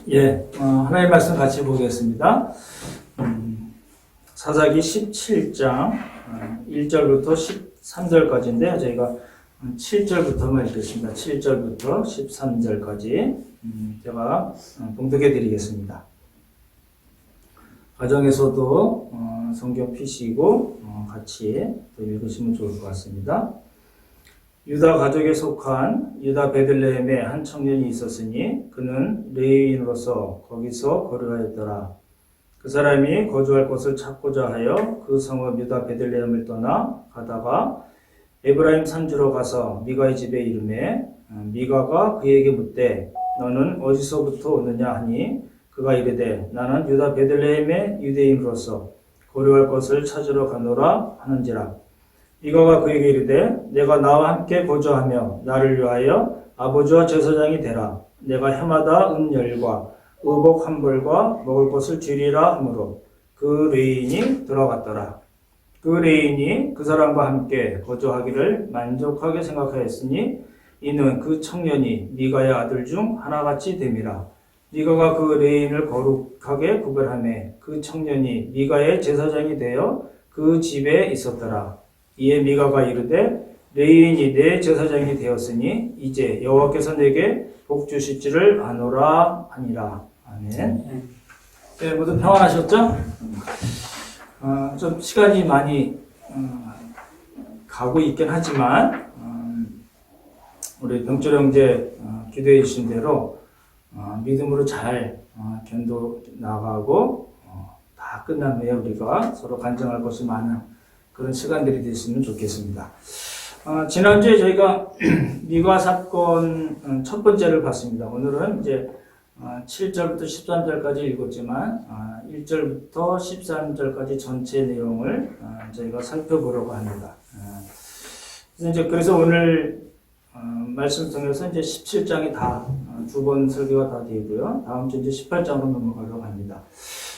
하나님의 말씀 같이 보겠습니다. 사사기 17장 1절부터 13절까지인데요. 저희가 7절부터만 읽겠습니다. 7절부터 13절까지 제가 봉독해 드리겠습니다. 가정에서도 성경 피시고 같이 또 읽으시면 좋을 것 같습니다. 유다 가족에 속한 유다 베들레헴에 한 청년이 있었으니 그는 레위인으로서 거기서 거류하였더라. 그 사람이 거주할 곳을 찾고자 하여 그 성읍 유다 베들레헴을 떠나 가다가 에브라임 산지로 가서 미가의 집에 이르매 미가가 그에게 묻되 너는 어디서부터 오느냐 하니 그가 이르되 나는 유다 베들레헴의 유대인으로서 거류할 곳을 찾으러 가노라 하는지라. 미가가 그에게 이르되 내가 나와 함께 거주하며 나를 위하여 아버지와 제사장이 되라. 내가 해마다 은열과 의복 한 벌과 먹을 것을 주리라 하므로 그 레인이 들어갔더라. 그 레인이 그 사람과 함께 거주하기를 만족하게 생각하였으니 이는 그 청년이 미가의 아들 중 하나같이 됨이라. 미가가 그 레인을 거룩하게 구별하매 그 청년이 미가의 제사장이 되어 그 집에 있었더라. 이에 미가가 이르되 레인이 내 제사장이 되었으니 이제 여호와께서 내게 복 주실지를 아노라 하니라. 아멘. 네, 모두 평안하셨죠? 좀 시간이 많이 가고 있긴 하지만 우리 병철 형제 기도해 주신 대로 믿음으로 잘 견도 나가고 다 끝난 후에 우리가 서로 간증할 것이 많은 그런 시간들이 됐으면 좋겠습니다. 지난주에 저희가 미가 사건 첫 번째를 봤습니다. 오늘은 이제 7절부터 13절까지 읽었지만 1절부터 13절까지 전체 내용을 저희가 살펴보려고 합니다. 그래서 오늘 말씀 통해서 이제 17장이 다 두 번 설교가 다 되고요. 다음 주 이제 18장으로 넘어가려고 합니다.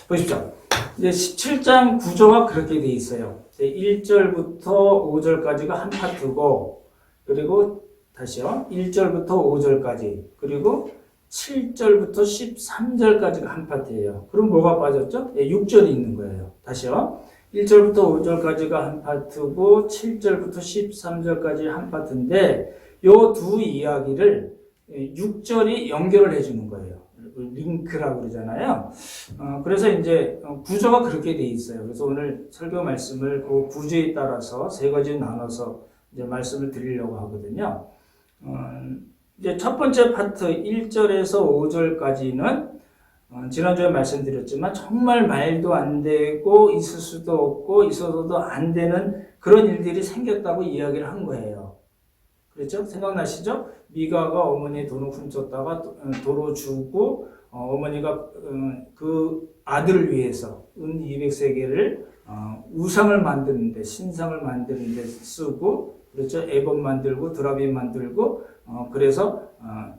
보십시오. 이제 17장 구조가 그렇게 돼 있어요. 1절부터 5절까지가 한 파트고, 그리고 다시요. 1절부터 5절까지, 그리고 7절부터 13절까지가 한 파트예요. 그럼 뭐가 빠졌죠? 6절이 있는 거예요. 다시요. 1절부터 5절까지가 한 파트고, 7절부터 13절까지 한 파트인데, 요 두 이야기를 6절이 연결을 해주는 거예요. 링크라고 그러잖아요. 그래서 이제 구조가 그렇게 돼 있어요. 그래서 오늘 설교 말씀을 그 구조에 따라서 세 가지 나눠서 이제 말씀을 드리려고 하거든요. 이제 첫 번째 파트 1절에서 5절까지는 지난주에 말씀드렸지만 정말 말도 안 되고 있을 수도 없고 있어서도 안 되는 그런 일들이 생겼다고 이야기를 한 거예요. 그렇죠? 생각나시죠? 미가가 어머니의 돈을 훔쳤다가 도로 주고 어머니가 그 아들을 위해서 은 200세겔을 우상을 만드는데 신상을 만드는데 쓰고 그렇죠? 에봇 만들고 드라빔 만들고 그래서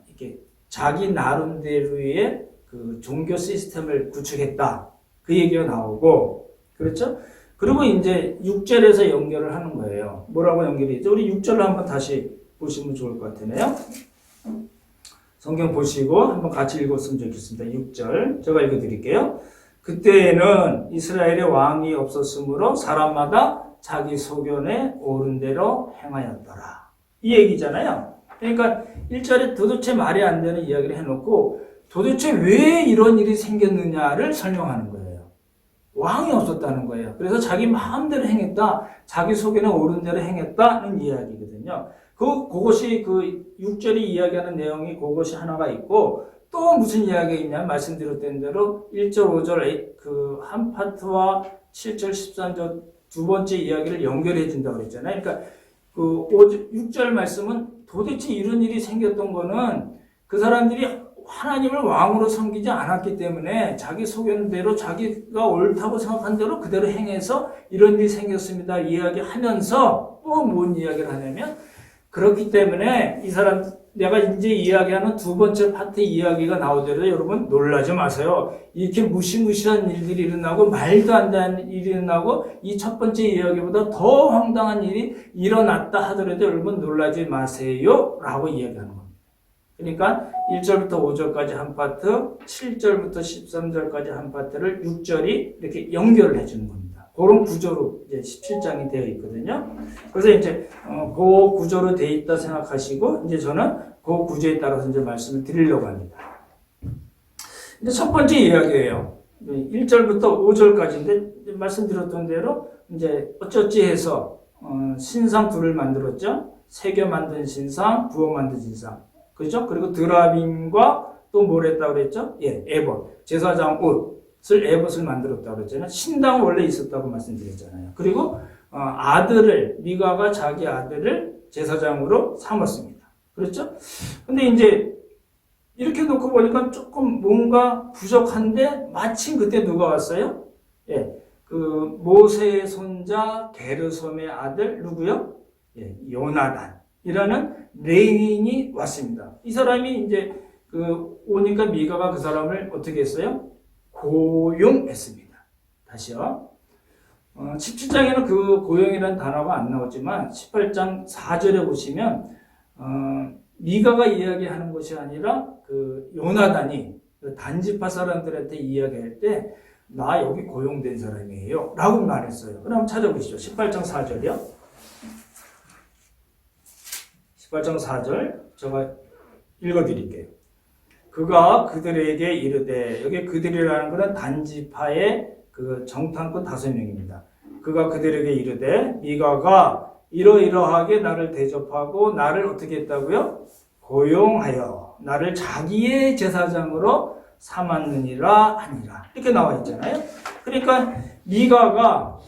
이렇게 자기 나름대로의 그 종교 시스템을 구축했다. 그 얘기가 나오고 그렇죠? 그리고 이제 6절에서 연결을 하는 거예요. 뭐라고 연결이 있죠? 우리 6절로 한번 다시 보시면 좋을 것 같으네요. 성경 보시고 한번 같이 읽었으면 좋겠습니다. 6절 제가 읽어드릴게요. 그때에는 이스라엘의 왕이 없었으므로 사람마다 자기 소견에 옳은 대로 행하였더라. 이 얘기잖아요. 그러니까 1절에 도대체 말이 안 되는 이야기를 해놓고 도대체 왜 이런 일이 생겼느냐를 설명하는 거예요. 왕이 없었다는 거예요. 그래서 자기 마음대로 행했다. 자기 소견에 옳은 대로 행했다는 이야기거든요. 그것이 그 6절이 이야기하는 내용이 그것이 하나가 있고 또 무슨 이야기가 있냐 말씀드렸던 대로 1절, 5절 그 한 파트와 7절, 13절 두 번째 이야기를 연결해 준다고 그랬잖아요. 그러니까 그 6절 말씀은 도대체 이런 일이 생겼던 거는 그 사람들이 하나님을 왕으로 섬기지 않았기 때문에 자기 소견대로 자기가 옳다고 생각한 대로 그대로 행해서 이런 일이 생겼습니다. 이야기하면서 또 뭔 이야기를 하냐면 그렇기 때문에 이 사람 내가 이제 이야기하는 두 번째 파트 이야기가 나오더라도 여러분 놀라지 마세요. 이렇게 무시무시한 일들이 일어나고 말도 안 되는 일이 일어나고 이 첫 번째 이야기보다 더 황당한 일이 일어났다 하더라도 여러분 놀라지 마세요 라고 이야기하는 겁니다. 그러니까 1절부터 5절까지 한 파트, 7절부터 13절까지 한 파트를 6절이 이렇게 연결을 해주는 겁니다. 그런 구조로 이제 17장이 되어 있거든요. 그래서 이제 그 구조로 되어 있다 생각하시고 이제 저는 그 구조에 따라서 이제 말씀을 드리려고 합니다. 이제 첫 번째 이야기예요. 1절부터 5절까지인데 말씀드렸던 대로 이제 어쩌지 해서 신상 둘을 만들었죠. 새겨 만든 신상, 부어 만든 신상. 그렇죠? 그리고 드라빔과 또 뭘 했다고 그랬죠? 예, 에봇. 제사장 옷을 에봇을 만들었다고 그랬잖아요. 신당은 원래 있었다고 말씀드렸잖아요. 그리고 미가가 자기 아들을 제사장으로 삼았습니다. 그렇죠? 근데 이제 이렇게 놓고 보니까 조금 뭔가 부족한데 마침 그때 누가 왔어요? 예, 그 모세의 손자 게르솜의 아들 누구요? 예, 요나단이라는 레인이 왔습니다. 이 사람이 이제 오니까 미가가 그 사람을 어떻게 했어요? 고용했습니다. 다시요. 17장에는 그 고용이라는 단어가 안 나오지만 18장 4절에 보시면 미가가 이야기하는 것이 아니라 그 요나단이 단지파 사람들한테 이야기할 때 나 여기 고용된 사람이에요 라고 말했어요. 그럼 찾아보시죠. 18장 4절이요. 18장 4절 제가 읽어드릴게요. 그가 그들에게 이르되, 여기 그들이라는 것은 단지파의 그 정탐꾼 5명입니다. 그가 그들에게 이르되 미가가 이러이러하게 나를 대접하고 나를 어떻게 했다고요? 고용하여 나를 자기의 제사장으로 삼았느니라 하니라. 이렇게 나와 있잖아요. 그러니까 미가가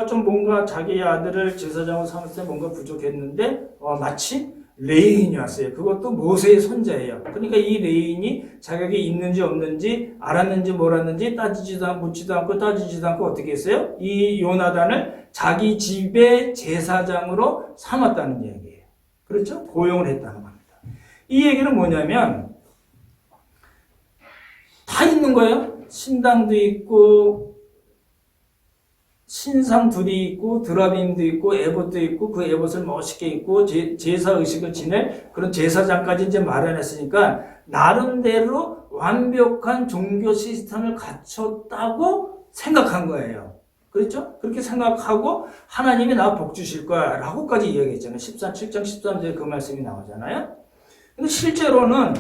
좀 뭔가 자기 아들을 제사장으로 삼았을 때 뭔가 부족했는데 마침 레인이 왔어요. 그것도 모세의 손자예요. 그러니까 이 레인이 자격이 있는지 없는지 알았는지 몰랐는지 따지지도 않고 묻지도 않고 따지지도 않고 어떻게 했어요? 이 요나단을 자기 집의 제사장으로 삼았다는 이야기예요. 그렇죠? 고용을 했다는 겁니다. 이 얘기는 뭐냐면 다 있는 거예요. 신당도 있고 신상 둘이 있고 드라빔도 있고 에봇도 있고 그 에봇을 멋있게 입고 제사 의식을 지낼 그런 제사장까지 이제 마련했으니까 나름대로 완벽한 종교 시스템을 갖췄다고 생각한 거예요. 그렇죠? 그렇게 생각하고 하나님이 나 복 주실 거야 라고까지 이야기했잖아요. 7장 13절에 그 말씀이 나오잖아요. 근데 실제로는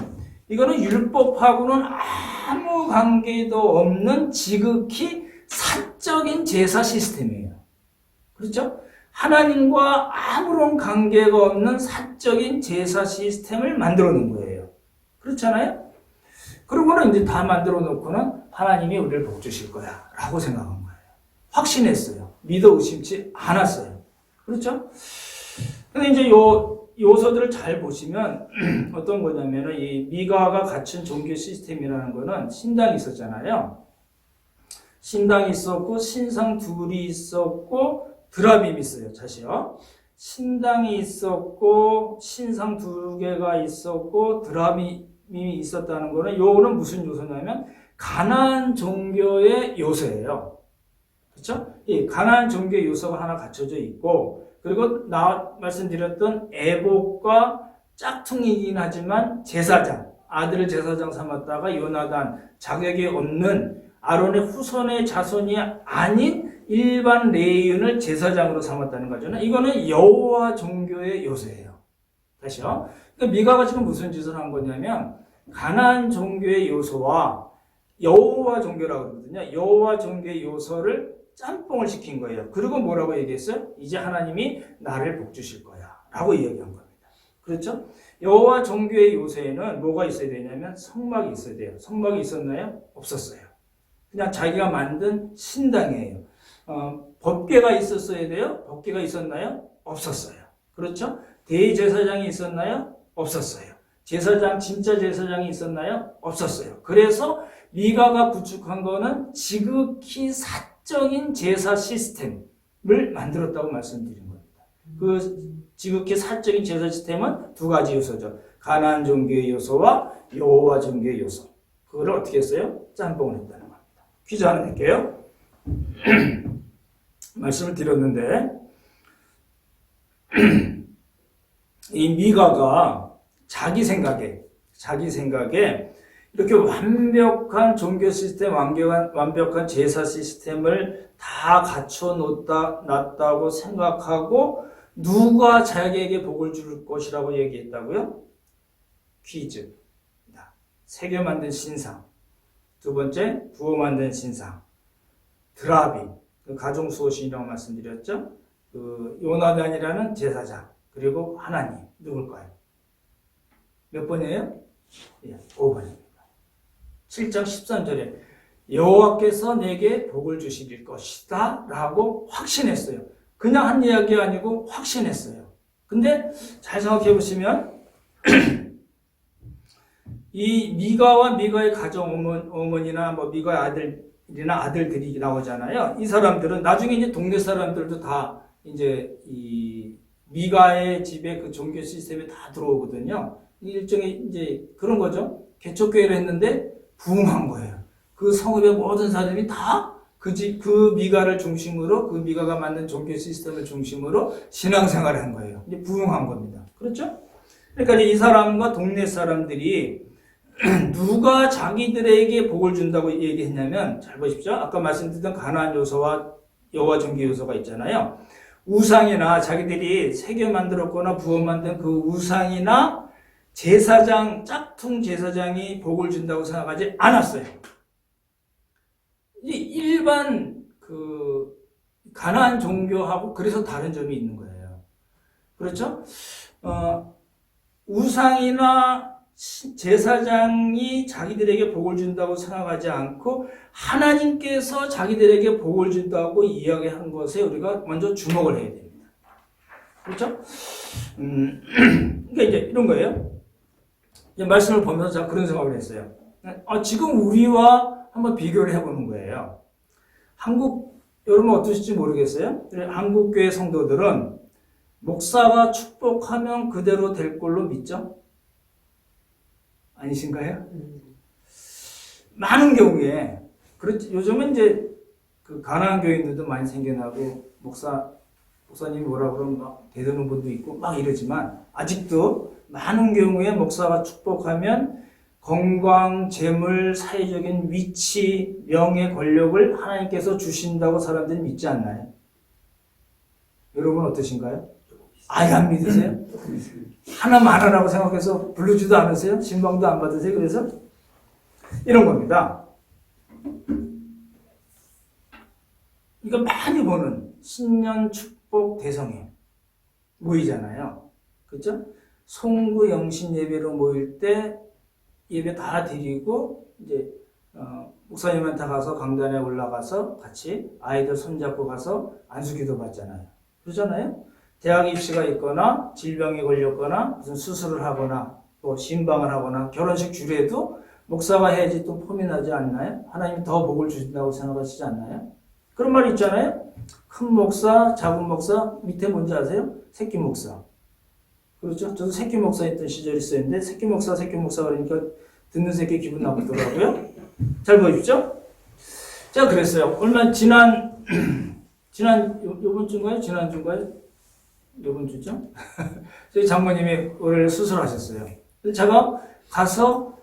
이거는 율법하고는 아무 관계도 없는 지극히 사적인 제사 시스템이에요. 그렇죠? 하나님과 아무런 관계가 없는 사적인 제사 시스템을 만들어 놓은 거예요. 그렇잖아요? 그러고는 이제 다 만들어 놓고는 하나님이 우리를 복 주실 거야 라고 생각한 거예요. 확신했어요. 믿어 의심치 않았어요. 그렇죠? 근데 이제 요소들을 잘 보시면 어떤 거냐면은 이 미가가 갖춘 종교 시스템이라는 거는 신당이 있었잖아요. 신당이 있었고 신상 둘이 있었고 드라빔이 있어요. 다시요. 신당이 있었고 신상 2개가 있었고 드라빔이 있었다는 거는 요거는 무슨 요소냐면 가나안 종교의 요소예요. 그렇죠? 이 가나안 종교의 요소가 하나 갖춰져 있고 그리고 말씀드렸던 에봇과 짝퉁이긴 하지만 제사장, 아들을 제사장 삼았다가 요나단, 자격이 없는 아론의 후손의 자손이 아닌 일반 레위인을 제사장으로 삼았다는 거죠. 이거는 여호와 종교의 요소예요. 다시요. 그러니까 미가가 지금 무슨 짓을 한 거냐면 가나안 종교의 요소와 여호와 종교라고 그러거든요. 여호와 종교의 요소를 짬뽕을 시킨 거예요. 그리고 뭐라고 얘기했어요? 이제 하나님이 나를 복 주실 거야 라고 이야기한 겁니다. 그렇죠? 여호와 종교의 요소에는 뭐가 있어야 되냐면 성막이 있어야 돼요. 성막이 있었나요? 없었어요. 그냥 자기가 만든 신당이에요. 법궤가 있었어야 돼요? 법궤가 있었나요? 없었어요. 그렇죠? 대제사장이 있었나요? 없었어요. 진짜 제사장이 있었나요? 없었어요. 그래서 미가가 구축한 거는 지극히 사적인 제사 시스템을 만들었다고 말씀드린 겁니다. 그 지극히 사적인 제사 시스템은 2가지 요소죠. 가나안 종교의 요소와 여호와 종교의 요소. 그거를 어떻게 했어요? 짬뽕을 했다는 겁니다. 퀴즈 하나 낼게요. 말씀을 드렸는데 이 미가가 자기 생각에 이렇게 완벽한 종교 시스템, 완벽한 제사 시스템을 다 갖춰 놨다고 생각하고 누가 자기에게 복을 줄 것이라고 얘기했다고요? 퀴즈. 새겨 만든 신상. 두 번째, 부어 만든 신상. 드라비. 가정수호신이라고 말씀드렸죠? 요나단이라는 제사장. 그리고 하나님. 누굴까요? 몇 번이에요? 5번입니다. 7장 13절에 여호와께서 내게 복을 주실 것이다 라고 확신했어요. 그냥 한 이야기 아니고 확신했어요. 근데 잘 생각해 보시면 이 미가와 미가의 가정 어머니나 뭐 미가의 아들이나 아들들이 나오잖아요. 이 사람들은 나중에 이제 동네 사람들도 다 이제 이 미가의 집에 그 종교 시스템에 다 들어오거든요. 일종의 이제 그런 거죠. 개척교회를 했는데 부흥한 거예요. 그 성읍의 모든 사람이 다 그 미가를 중심으로, 그 미가가 만든 종교 시스템을 중심으로 신앙생활을 한 거예요. 이제 부흥한 겁니다. 그렇죠? 그러니까 이 사람과 동네 사람들이 누가 자기들에게 복을 준다고 얘기했냐면, 잘 보십시오. 아까 말씀드렸던 가나안 요소와 여호와 종교 요소가 있잖아요. 우상이나 자기들이 새겨 만들었거나 부어 만든 그 우상이나 짝퉁 제사장이 복을 준다고 생각하지 않았어요. 일반 가나안 종교하고 그래서 다른 점이 있는 거예요. 그렇죠? 우상이나 제사장이 자기들에게 복을 준다고 생각하지 않고 하나님께서 자기들에게 복을 준다고 이야기한 것에 우리가 먼저 주목을 해야 됩니다. 그렇죠? 그러니까 이제 이런 거예요. 이제 말씀을 보면서 제가 그런 생각을 했어요. 지금 우리와 한번 비교를 해보는 거예요. 여러분 어떠실지 모르겠어요. 한국교회 성도들은 목사가 축복하면 그대로 될 걸로 믿죠? 아니신가요? 많은 경우에, 요즘은 이제 그 가난한 교인들도 많이 생겨나고, 목사님이 뭐라 그러면 막 대드는 분도 있고 막 이러지만, 아직도 많은 경우에 목사가 축복하면 건강, 재물, 사회적인 위치, 명예, 권력을 하나님께서 주신다고 사람들이 믿지 않나요? 여러분 어떠신가요? 아예 안 믿으세요? 하나만 하라고 생각해서 부르지도 않으세요? 신방도 안 받으세요? 그래서 이런 겁니다. 이거 많이 보는 신년 축복 대성회 모이잖아요. 그렇죠? 송구 영신 예배로 모일 때 예배 다 드리고 이제 목사님한테 가서 강단에 올라가서 같이 아이들 손잡고 가서 안수기도 받잖아요. 그러잖아요. 대학 입시가 있거나 질병에 걸렸거나 무슨 수술을 하거나 또 신방을 하거나 결혼식 주례도 목사가 해야지 또 폼이 나지 않나요? 하나님이 더 복을 주신다고 생각하시지 않나요? 그런 말이 있잖아요. 큰 목사, 작은 목사, 밑에 뭔지 아세요? 새끼 목사. 그렇죠? 저도 새끼 목사 했던 시절이 있었는데 새끼 목사 그러니까 듣는 새끼 기분 나쁘더라고요. 잘 보이시죠? 제가 그랬어요. 요번 주인가요? 지난주인가요? 요번 주죠? 저희 장모님이 월요일에 수술하셨어요. 제가 가서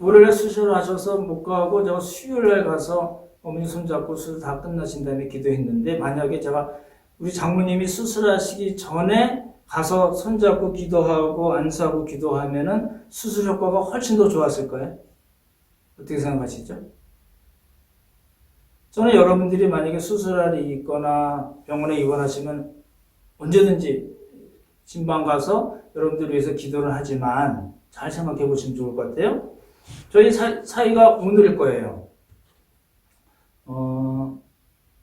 월요일에 수술하셔서 못 가고 제가 수요일날 가서 어머니 손잡고 수술 다 끝나신 다음에 기도했는데 만약에 제가 우리 장모님이 수술하시기 전에 가서 손잡고 기도하고 안수하고 기도하면은 수술 효과가 훨씬 더 좋았을 거예요. 어떻게 생각하시죠? 저는 여러분들이 만약에 수술할 일이 있거나 병원에 입원하시면 언제든지 신방 가서 여러분들을 위해서 기도를 하지만 잘 생각해 보시면 좋을 것 같아요. 저희 사이가 오늘일 거예요.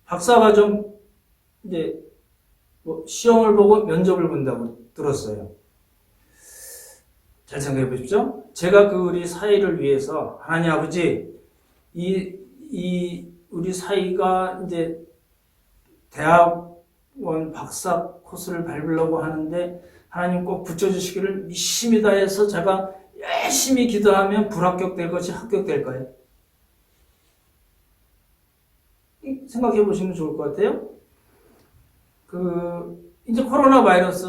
박사가 좀 이제 시험을 보고 면접을 본다고 들었어요. 잘 생각해 보십시오. 제가 우리 사이를 위해서 하나님 아버지 우리 사이가 이제 대학원 박사 코스를 밟으려고 하는데 하나님 꼭 붙여주시기를 열심히 다해서 제가 열심히 기도하면 불합격될 것이 합격될까요? 생각해 보시면 좋을 것 같아요. 이제 코로나 바이러스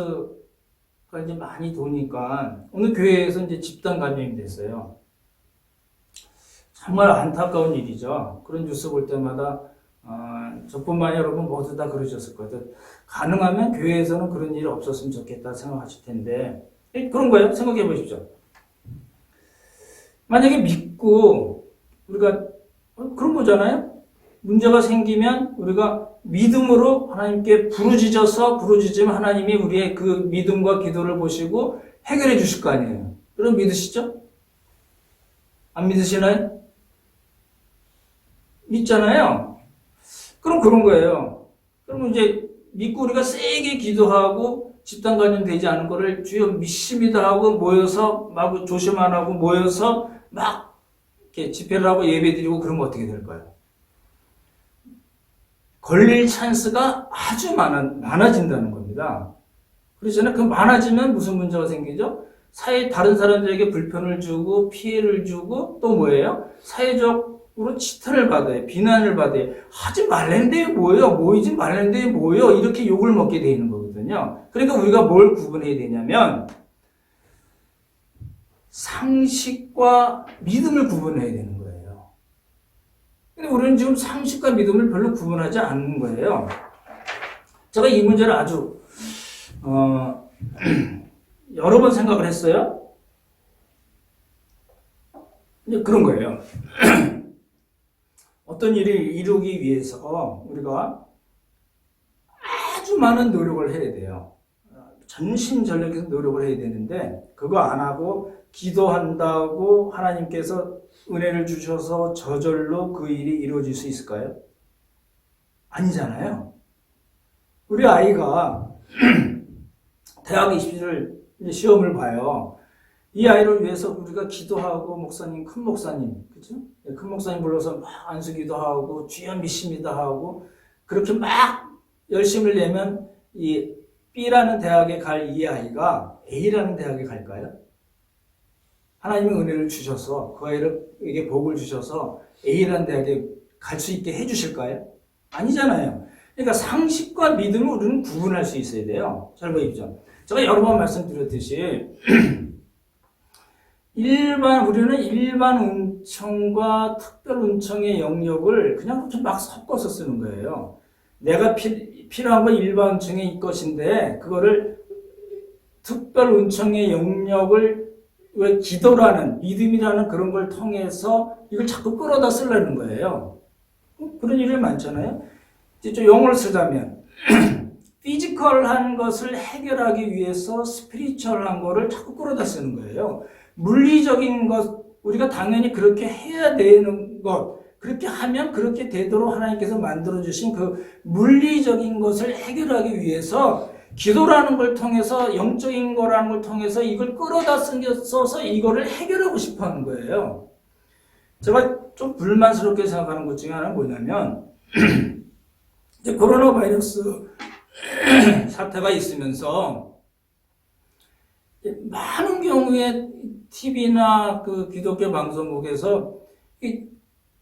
이제 많이 도니까 어느 교회에서 이제 집단 감염이 됐어요. 정말 안타까운 일이죠. 그런 뉴스 볼 때마다 저뿐만 여러분 모두 다 그러셨을 거예요. 가능하면 교회에서는 그런 일이 없었으면 좋겠다 생각하실 텐데 그런 거예요. 생각해 보십시오. 만약에 믿고 우리가 그런 거잖아요. 문제가 생기면 우리가 믿음으로 하나님께 부르짖으면 하나님이 우리의 그 믿음과 기도를 보시고 해결해 주실 거 아니에요. 그럼 믿으시죠? 안 믿으시나요? 믿잖아요. 그럼 그런 거예요. 그러면 이제 믿고 우리가 세게 기도하고 집단 감염되지 않은 거를 주여 믿습니다 하고 모여서 막 조심 안 하고 모여서 막 이렇게 집회를 하고 예배 드리고 그러면 어떻게 될까요? 걸릴 찬스가 아주 많아진다는 겁니다. 그렇잖아요. 그 많아지면 무슨 문제가 생기죠? 다른 사람들에게 불편을 주고 피해를 주고 또 뭐예요? 사회적으로 지탄을 받아요. 비난을 받아요. 하지 말랜데 뭐예요? 모이지 말랜데 뭐예요? 이렇게 욕을 먹게 되는 거거든요. 그러니까 우리가 뭘 구분해야 되냐면 상식과 믿음을 구분해야 되는 거예요. 근데 우리는 지금 상식과 믿음을 별로 구분하지 않는 거예요. 제가 이 문제를 아주 여러 번 생각을 했어요. 그런 거예요. 어떤 일을 이루기 위해서 우리가 아주 많은 노력을 해야 돼요. 전심전력에서 노력을 해야 되는데 그거 안 하고 기도한다고 하나님께서 은혜를 주셔서 저절로 그 일이 이루어질 수 있을까요? 아니잖아요. 우리 아이가 대학 입시를 시험을 봐요. 이 아이를 위해서 우리가 기도하고 큰 목사님, 그죠? 큰 목사님 불러서 막 안수기도 하고 주여 믿습니다 하고 그렇게 막 열심을 내면 이 B라는 대학에 갈 이 아이가 A라는 대학에 갈까요? 하나님의 은혜를 주셔서 그 아이에게 복을 주셔서 A라는 대학에 갈 수 있게 해주실까요? 아니잖아요. 그러니까 상식과 믿음을 우리는 구분할 수 있어야 돼요. 잘 보십시오. 제가 여러 번 말씀드렸듯이 우리는 일반 은총과 특별 은총의 영역을 그냥 막 섞어서 쓰는 거예요. 내가 필요한 건 일반 은총의 것인데 그거를 특별 은총의 영역을 왜 기도라는 믿음이라는 그런 걸 통해서 이걸 자꾸 끌어다 쓰려는 거예요. 그런 일이 많잖아요. 이제 영어를 쓰자면 피지컬한 것을 해결하기 위해서 스피리추얼한 거를 자꾸 끌어다 쓰는 거예요. 물리적인 것 우리가 당연히 그렇게 해야 되는 것 그렇게 하면 그렇게 되도록 하나님께서 만들어주신 그 물리적인 것을 해결하기 위해서 기도라는 걸 통해서 영적인 거라는 걸 통해서 이걸 끌어다 써서 이거를 해결하고 싶어 하는 거예요. 제가 좀 불만스럽게 생각하는 것 중에 하나는 뭐냐면 이제 코로나 바이러스 사태가 있으면서 많은 경우에 TV나 그 기독교 방송국에서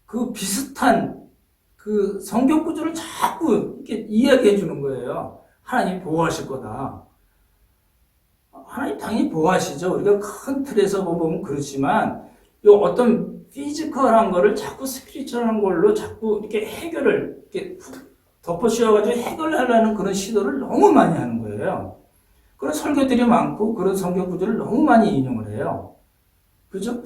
그 비슷한 그 성경 구절을 자꾸 이렇게 이야기해 주는 거예요. 하나님 보호하실 거다. 하나님 당연히 보호하시죠. 우리가 큰 틀에서 보면 그렇지만 이 어떤 피지컬한 거를 자꾸 스피리추얼한 걸로 자꾸 이렇게 해결을 이렇게 덮어씌워가지고 해결하려는 그런 시도를 너무 많이 하는 거예요. 그런 설교들이 많고 그런 성경 구절을 너무 많이 인용을 해요. 그죠?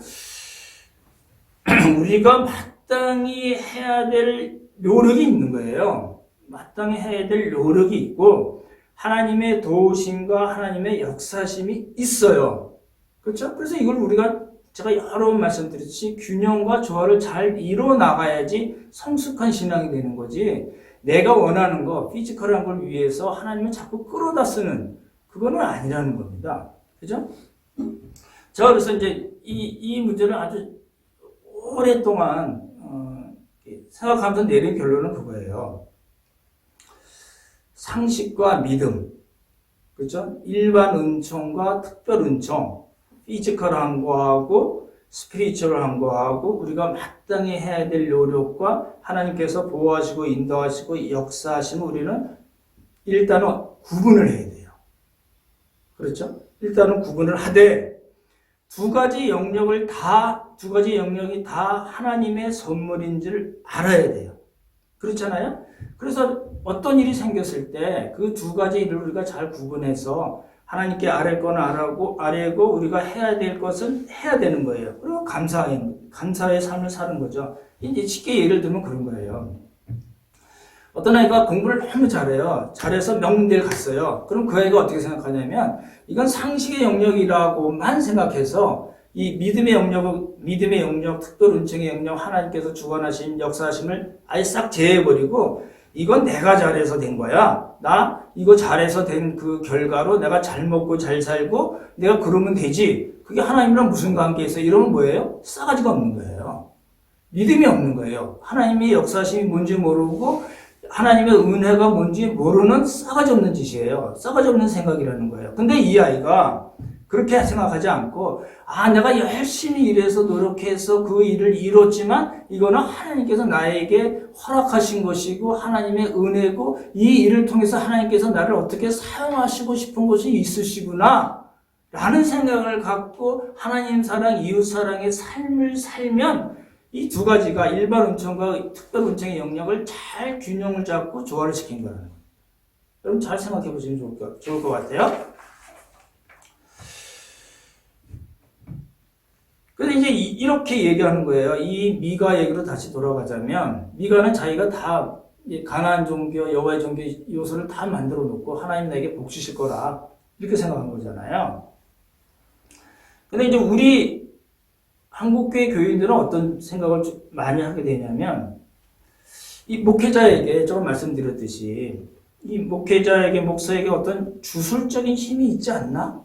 우리가 마땅히 해야 될 노력이 있는 거예요. 마땅히 해야 될 노력이 있고 하나님의 도우심과 하나님의 역사심이 있어요. 그렇죠? 그래서 이걸 제가 여러 번 말씀드렸듯이 균형과 조화를 잘 이뤄 나가야지 성숙한 신앙이 되는 거지. 내가 원하는 거, 피지컬한 걸 위해서 하나님을 자꾸 끌어다 쓰는 그거는 아니라는 겁니다. 그죠? 제가 그래서 이제 이 문제를 아주 오랫동안 생각하면서 내린 결론은 그거예요. 상식과 믿음, 그렇죠? 일반 은총과 특별 은총, 피지컬한 거하고 스피리추얼한 거하고 우리가 마땅히 해야 될 노력과 하나님께서 보호하시고 인도하시고 역사하시면 우리는 일단은 구분을 해야 돼요. 그렇죠? 일단은 구분을 하되 두 가지 영역이 다 하나님의 선물인지를 알아야 돼요. 그렇잖아요? 그래서 어떤 일이 생겼을 때 그 두 가지 일을 우리가 잘 구분해서 하나님께 아뢰 건 아뢰고 우리가 해야 될 것은 해야 되는 거예요. 그리고 감사의 삶을 사는 거죠. 이제 쉽게 예를 들면 그런 거예요. 어떤 아이가 공부를 너무 잘해요. 잘해서 명문대를 갔어요. 그럼 그 아이가 어떻게 생각하냐면 이건 상식의 영역이라고만 생각해서 이 믿음의 영역, 특별 은총의 영역, 하나님께서 주관하신 역사하심을 아예 싹 제해버리고 이건 내가 잘해서 된 거야. 나 이거 잘해서 된 그 결과로 내가 잘 먹고 잘 살고 내가 그러면 되지. 그게 하나님이랑 무슨 관계 있어? 이러면 뭐예요? 싸가지가 없는 거예요. 믿음이 없는 거예요. 하나님의 역사심이 뭔지 모르고 하나님의 은혜가 뭔지 모르는 싸가지 없는 짓이에요. 싸가지 없는 생각이라는 거예요. 근데 이 아이가 그렇게 생각하지 않고 내가 열심히 일해서 노력해서 그 일을 이뤘지만 이거는 하나님께서 나에게 허락하신 것이고 하나님의 은혜고 이 일을 통해서 하나님께서 나를 어떻게 사용하시고 싶은 것이 있으시구나 라는 생각을 갖고 하나님 사랑, 이웃 사랑의 삶을 살면 이 두 가지가 일반 은총과 특별 은총의 영역을 잘 균형을 잡고 조화를 시킨 거라는 거예요. 여러분 잘 생각해 보시면 좋을 것 같아요. 그래서 이제 이렇게 얘기하는 거예요. 이 미가 얘기로 다시 돌아가자면 미가는 자기가 다 가나안 종교, 여호와의 종교 요소를 다 만들어 놓고 하나님 나에게 복 주실 거라 이렇게 생각한 거잖아요. 근데 이제 우리 한국교회 교인들은 어떤 생각을 많이 하게 되냐면 이 목회자에게 조금 말씀드렸듯이 이 목회자에게 목사에게 어떤 주술적인 힘이 있지 않나?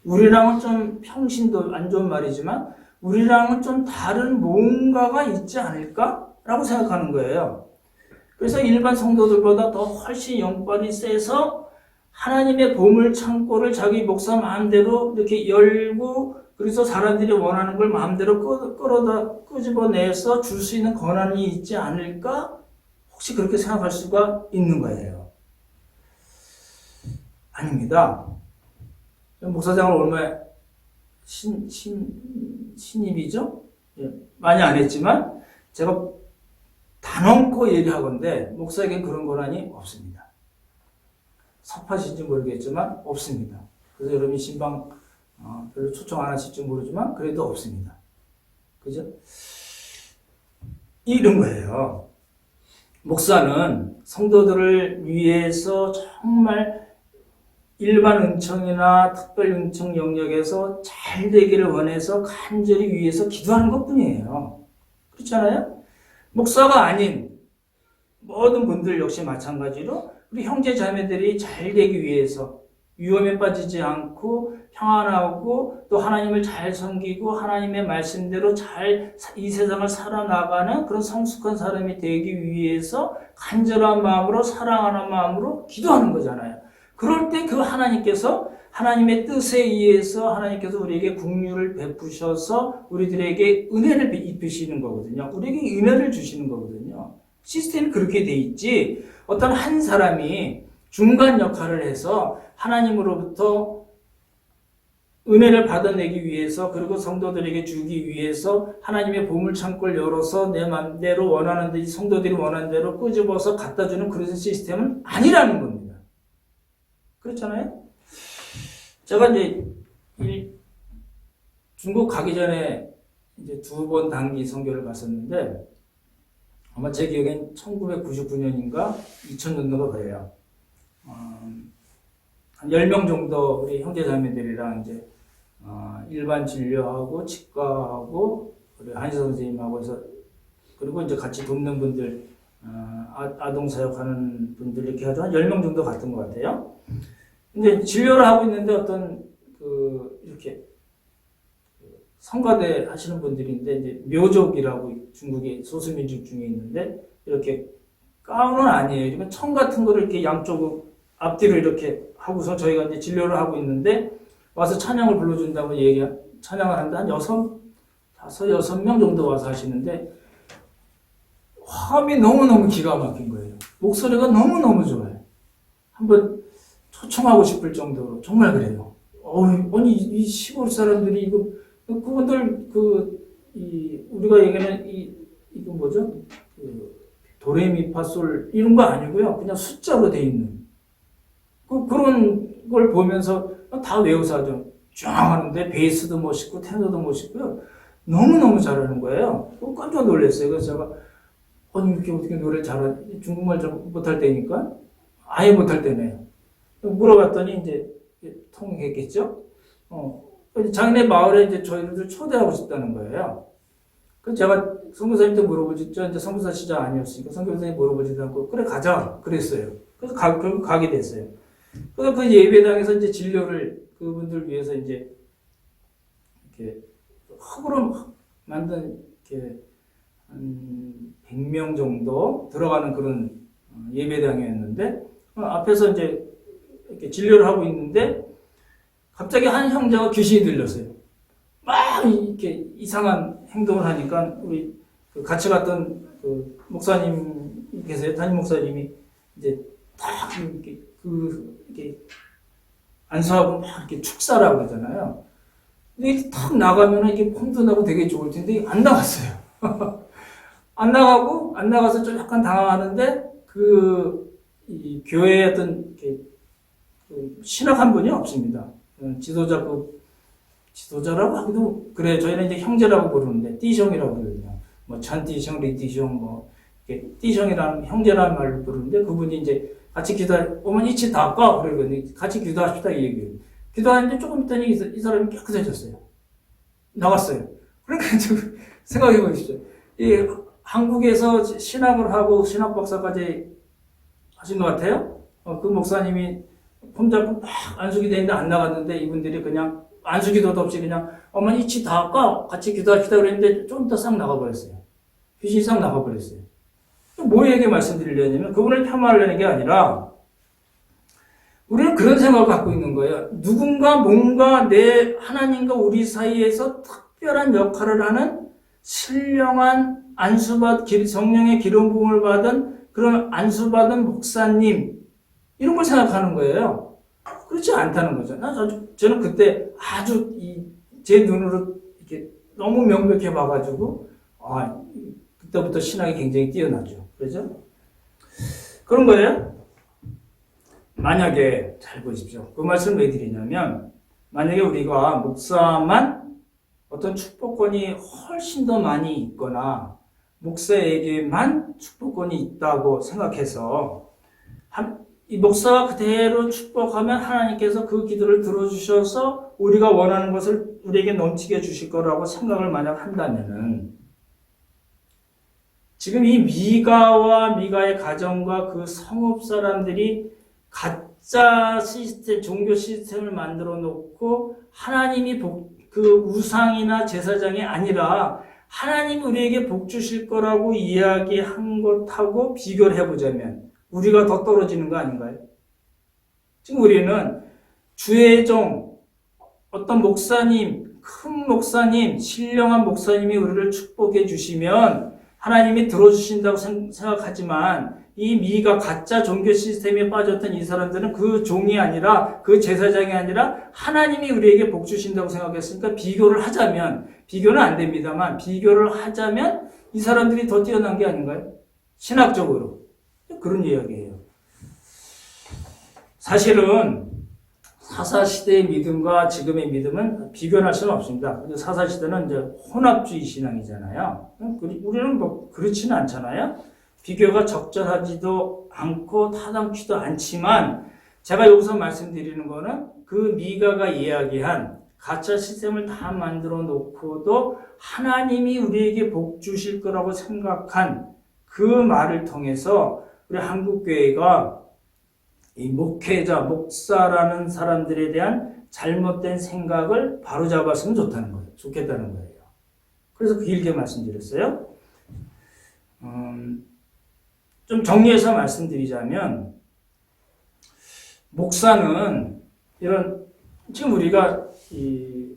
우리랑은 좀 평신도 안 좋은 말이지만 우리랑은 좀 다른 뭔가가 있지 않을까? 라고 생각하는 거예요. 그래서 일반 성도들보다 더 훨씬 영빨이 세서 하나님의 보물 창고를 자기 목사 마음대로 이렇게 열고 그래서 사람들이 원하는 걸 마음대로 끄집어내서 줄 수 있는 권한이 있지 않을까? 혹시 그렇게 생각할 수가 있는 거예요. 아닙니다. 목사장을 얼마나 신입이죠? 예, 많이 안 했지만 제가 단언코 얘기하건대 목사에겐 그런 권한이 없습니다. 섭하신지 모르겠지만 없습니다. 그래서 여러분이 신방 별로 초청 안 하실지 모르지만 그래도 없습니다. 그죠? 이런 거예요. 목사는 성도들을 위해서 정말 일반 은총이나 특별 은총 영역에서 잘 되기를 원해서 간절히 위해서 기도하는 것뿐이에요. 그렇잖아요? 목사가 아닌 모든 분들 역시 마찬가지로 우리 형제 자매들이 잘 되기 위해서 위험에 빠지지 않고 평안하고 또 하나님을 잘 섬기고 하나님의 말씀대로 잘 이 세상을 살아나가는 그런 성숙한 사람이 되기 위해서 간절한 마음으로 사랑하는 마음으로 기도하는 거잖아요. 그럴 때 그 하나님께서 하나님의 뜻에 의해서 하나님께서 우리에게 긍휼을 베푸셔서 우리들에게 은혜를 입히시는 거거든요. 우리에게 은혜를 주시는 거거든요. 시스템이 그렇게 돼 있지 어떤 한 사람이 중간 역할을 해서 하나님으로부터 은혜를 받아내기 위해서 그리고 성도들에게 주기 위해서 하나님의 보물창고를 열어서 내 맘대로 원하는 듯이 성도들이 원하는 대로 끄집어서 갖다 주는 그런 시스템은 아니라는 겁니다. 그렇잖아요? 제가 이제 중국 가기 전에 이제 2번 단기 선교를 갔었는데 아마 제 기억엔 1999년인가 2000년도가 그래요. 한 10명 정도 우리 형제자매들이랑 이제 일반 진료하고 치과하고 우리 한의사 선생님하고 해서 그리고 이제 같이 돕는 분들 아동 사역하는 분들 이렇게 해서 한 10명 정도 갔던 것 같아요. 근데 진료를 하고 있는데 어떤 이렇게 성가대 하시는 분들인데 이제 묘족이라고 중국의 소수민족 중에 있는데 이렇게 가운은 아니에요. 이건 청 같은 거를 이렇게 양쪽 앞뒤로 이렇게 하고서 저희가 이제 진료를 하고 있는데 와서 찬양을 불러준다고 찬양을 하는데 한 6명 정도 와서 하시는데 화음이 너무너무 기가 막힌 거예요. 목소리가 너무너무 좋아요. 한번 초청하고 싶을 정도로 정말 그래요. 아니, 이 시골 사람들이 이거, 그분들, 우리가 얘기하는 이거 뭐죠? 도레미파솔, 이런 거 아니고요. 그냥 숫자로 돼 있는. 그런 걸 보면서 다 외워서 하죠. 쫙 하는데, 베이스도 멋있고, 테너도 멋있고요. 너무너무 잘하는 거예요. 깜짝 놀랐어요. 그래서 제가, 아니, 이렇게 어떻게 노래를 잘하지? 중국말 잘 못할 때니까? 아예 못할 때네요. 물어봤더니, 이제, 통했겠죠? 자기네 마을에 이제 저희를 초대하고 싶다는 거예요. 그래서 제가 선교사님한테 물어보지, 이제 선교사 시장 아니었으니까 선교사님 물어보지도 않고, 그래, 가자. 그랬어요. 그래서 결국 가게 됐어요. 그래서 그 예배당에서 이제 진료를 그분들 위해서 이제, 이렇게, 흙으로 만든, 이렇게, 한 100명 정도 들어가는 그런 예배당이었는데, 앞에서 이제 이렇게 진료를 하고 있는데, 갑자기 한 형제가 귀신이 들렸어요. 막 이렇게 이상한 행동을 하니까, 우리 같이 갔던 그 목사님 계세요. 담임 목사님이 이제 딱 이렇게 안수하고 막 이렇게 축사라고 그러잖아요. 근데 탁 나가면 이게 폼도 나고 되게 좋을 텐데, 안 나갔어요. 안 나가서 좀 약간 당황하는데, 이 교회에 어떤, 신학 한 분이 없습니다. 지도자라고 하기도, 그래, 저희는 이제 형제라고 부르는데, 띠숑이라고 부르거든요. 뭐, 찬띠숑, 리띠숑, 뭐, 띠숑이라는 형제라는 말을 부르는데, 그분이 이제 같이 어머니 이치 다 아까? 그러거든요. 같이 기도합시다, 이 얘기예요. 기도하는데 조금 있더니 이 사람이 깨끗해졌어요. 나갔어요. 그러니까 생각해 보십시오. 이 한국에서 신학을 하고 신학 박사까지 하신 것 같아요. 그 목사님이 폼 잡고 막 안수기 되는데 안 나갔는데 이분들이 그냥 안수기도도 없이 그냥 어머니 이치 다 아까 같이 기도합시다 그랬는데 좀 더 싹 나가버렸어요. 귀신이 싹 나가버렸어요. 뭐에게 말씀드리려냐면 그분을 폄하하려는 게 아니라 우리는 그런 생각을 갖고 있는 거예요. 누군가 뭔가 내 하나님과 우리 사이에서 특별한 역할을 하는 신령한 성령의 기름 부음을 받은 그런 안수받은 목사님 이런 걸 생각하는 거예요. 그렇지 않다는 거죠. 저는 그때 아주 제 눈으로 이렇게 너무 명백해 봐가지고 그때부터 신학이 굉장히 뛰어나죠. 그렇죠? 그런 거예요. 만약에 잘 보십시오. 그 말씀을 왜 드리냐면 만약에 우리가 목사만 어떤 축복권이 훨씬 더 많이 있거나 목사에게만 축복권이 있다고 생각해서 이 목사가 그대로 축복하면 하나님께서 그 기도를 들어주셔서 우리가 원하는 것을 우리에게 넘치게 주실 거라고 생각을 만약 한다면은 지금 이 미가와 미가의 가정과 그 성읍 사람들이 가짜 시스템, 종교 시스템을 만들어 놓고 하나님이 그 우상이나 제사장이 아니라 하나님이 우리에게 복 주실 거라고 이야기한 것하고 비교를 해보자면 우리가 더 떨어지는 거 아닌가요? 지금 우리는 주의 종, 어떤 목사님, 큰 목사님, 신령한 목사님이 우리를 축복해 주시면 하나님이 들어주신다고 생각하지만 이 미가 가짜 종교 시스템에 빠졌던 이 사람들은 그 종이 아니라 그 제사장이 아니라 하나님이 우리에게 복 주신다고 생각했으니까 비교를 하자면 비교는 안 됩니다만 비교를 하자면 이 사람들이 더 뛰어난 게 아닌가요? 신학적으로. 그런 이야기예요. 사실은 사사시대의 믿음과 지금의 믿음은 비교할 수는 없습니다. 사사시대는 이제 혼합주의 신앙이잖아요. 우리는 뭐 그렇지는 않잖아요. 비교가 적절하지도 않고 타당치도 않지만 제가 여기서 말씀드리는 거는 그 미가가 이야기한 가짜 시스템을 다 만들어 놓고도 하나님이 우리에게 복 주실 거라고 생각한 그 말을 통해서 우리 한국교회가 이 목회자, 목사라는 사람들에 대한 잘못된 생각을 바로잡았으면 좋겠다는 거예요. 그래서 길게 말씀드렸어요. 좀 정리해서 말씀드리자면, 목사는 지금 우리가 이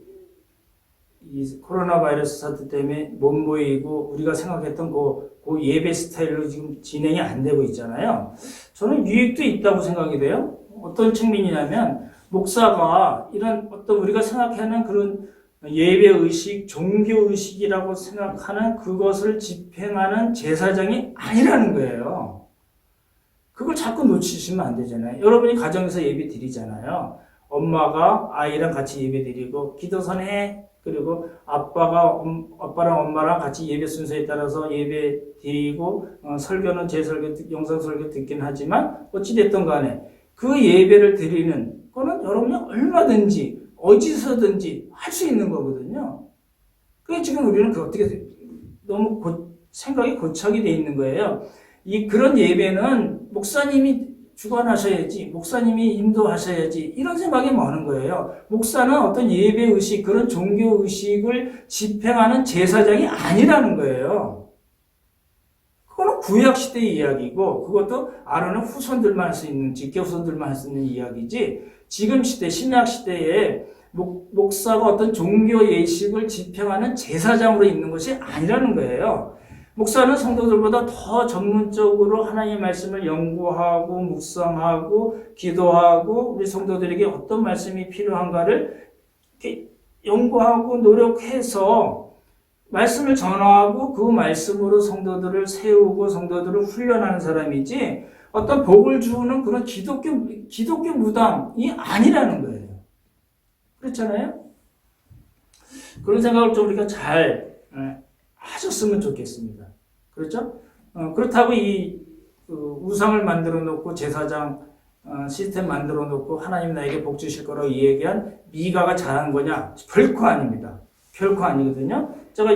코로나 바이러스 사태 때문에 못 모이고 우리가 생각했던 그 예배 스타일로 지금 진행이 안 되고 있잖아요. 저는 유익도 있다고 생각이 돼요. 어떤 측면이냐면 목사가 이런 어떤 우리가 생각하는 그런 예배의식, 종교의식이라고 생각하는 그것을 집행하는 제사장이 아니라는 거예요. 그걸 자꾸 놓치시면 안 되잖아요. 여러분이 가정에서 예배 드리잖아요. 엄마가 아이랑 같이 예배 드리고 기도선 해. 그리고 아빠랑 엄마랑 같이 예배 순서에 따라서 예배 드리고 설교는 제 설교, 영상 설교 듣긴 하지만 어찌됐든 간에 그 예배를 드리는 거는 여러분이 얼마든지 어디서든지 할 수 있는 거거든요. 그게 지금 우리는 그 어떻게 너무 생각이 고착이 돼 있는 거예요. 그런 예배는 목사님이 주관하셔야지, 목사님이 인도하셔야지, 이런 생각이 많은 거예요. 목사는 어떤 예배의식, 그런 종교의식을 집행하는 제사장이 아니라는 거예요. 그거는 구약시대의 이야기고, 그것도 아론의 후손들만 할 수 있는, 직계 후손들만 할 수 있는 이야기지, 지금 시대, 신약시대에 목사가 어떤 종교 예식을 집행하는 제사장으로 있는 것이 아니라는 거예요. 목사는 성도들보다 더 전문적으로 하나님의 말씀을 연구하고 묵상하고 기도하고 우리 성도들에게 어떤 말씀이 필요한가를 이렇게 연구하고 노력해서 말씀을 전하고 그 말씀으로 성도들을 세우고 성도들을 훈련하는 사람이지 어떤 복을 주는 그런 기독교 무당이 아니라는 거예요. 그렇잖아요? 그런 생각을 좀 우리가 잘 하셨으면 좋겠습니다. 그렇죠? 그렇다고 우상을 만들어 놓고 제사장 시스템 만들어 놓고 하나님 나에게 복 주실 거라고 얘기한 미가가 잘한 거냐? 결코 아닙니다. 결코 아니거든요. 제가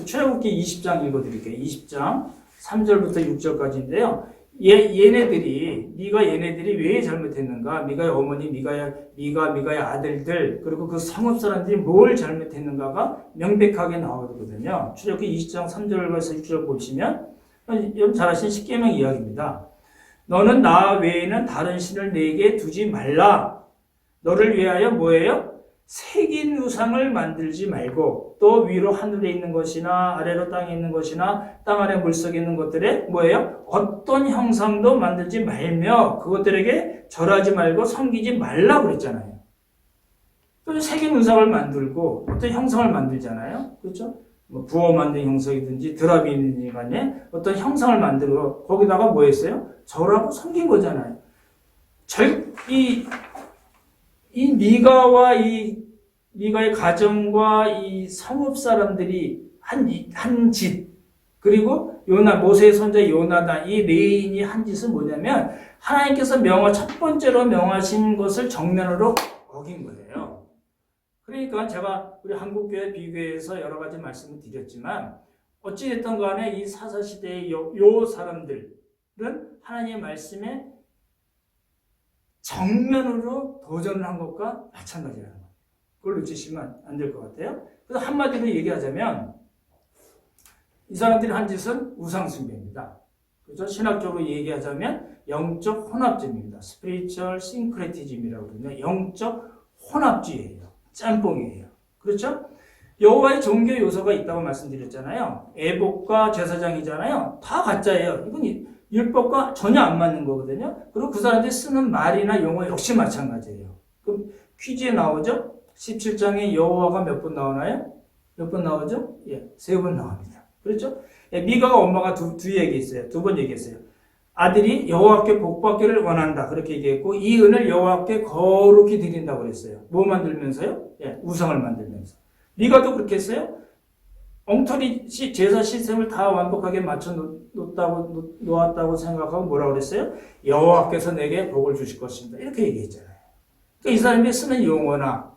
출애굽기 20장 읽어드릴게요. 20장 3절부터 6절까지인데요. 얘네들이 왜 잘못했는가? 미가의 어머니, 미가의 아들들, 그리고 그 성읍 사람들이 뭘 잘못했는가가 명백하게 나오거든요. 출애굽기 20장 3절에서 6절 보시면, 여러분 잘 아시는 십계명 이야기입니다. 너는 나 외에는 다른 신을 내게 두지 말라. 너를 위하여 뭐예요? 새긴 우상을 만들지 말고 또 위로 하늘에 있는 것이나 아래로 땅에 있는 것이나 땅 아래 물속에 있는 것들에 뭐예요? 어떤 형상도 만들지 말며 그것들에게 절하지 말고 섬기지 말라고 그랬잖아요. 또 새긴 우상을 만들고 어떤 형상을 만들잖아요. 그렇죠? 뭐 부어 만든 형상이든지 드랍이든지 간에 어떤 형상을 만들고 거기다가 뭐 했어요? 절하고 섬긴 거잖아요. 이 미가의 가정과 이 성읍 사람들이 한 짓, 그리고 모세의 손자 요나단, 이 레인이 한 짓은 뭐냐면, 하나님께서 첫 번째로 명하신 것을 정면으로 어긴 거예요. 그러니까 제가 우리 한국교회 비교해서 여러 가지 말씀을 드렸지만, 어찌됐든 간에 이 사사시대의 요 사람들은 하나님의 말씀에 정면으로 도전을 한 것과 마찬가지라는 거예요. 그걸 놓치시면 안 될 것 같아요. 그래서 한마디로 얘기하자면 이 사람들이 한 짓은 우상숭배입니다. 그렇죠? 신학적으로 얘기하자면 영적 혼합주의입니다. Spiritual syncretism이라고 그러는데 영적 혼합주의예요. 짬뽕이에요. 그렇죠? 여호와의 종교 요소가 있다고 말씀드렸잖아요. 애복과 제사장이잖아요. 다 가짜예요. 이건 율법과 전혀 안 맞는 거거든요. 그리고 그 사람들이 쓰는 말이나 용어 역시 마찬가지예요. 그럼 퀴즈에 나오죠? 17장에 여호와가 몇 번 나오나요? 몇 번 나오죠? 예, 3번 나옵니다. 그렇죠? 예, 미가가 엄마가 두 얘기했어요. 2번 얘기했어요. 아들이 여호와께 복받기를 원한다. 그렇게 얘기했고 이 은을 여호와께 거룩히 드린다고 그랬어요. 뭐 만들면서요? 예, 우상을 만들면서. 미가도 그렇게 했어요? 엉터리 제사 시스템을 다 완벽하게 맞춰 놓았다고 생각하고 뭐라고 그랬어요? 여호와께서 내게 복을 주실 것입니다. 이렇게 얘기했잖아요. 그러니까 이 사람이 쓰는 용어나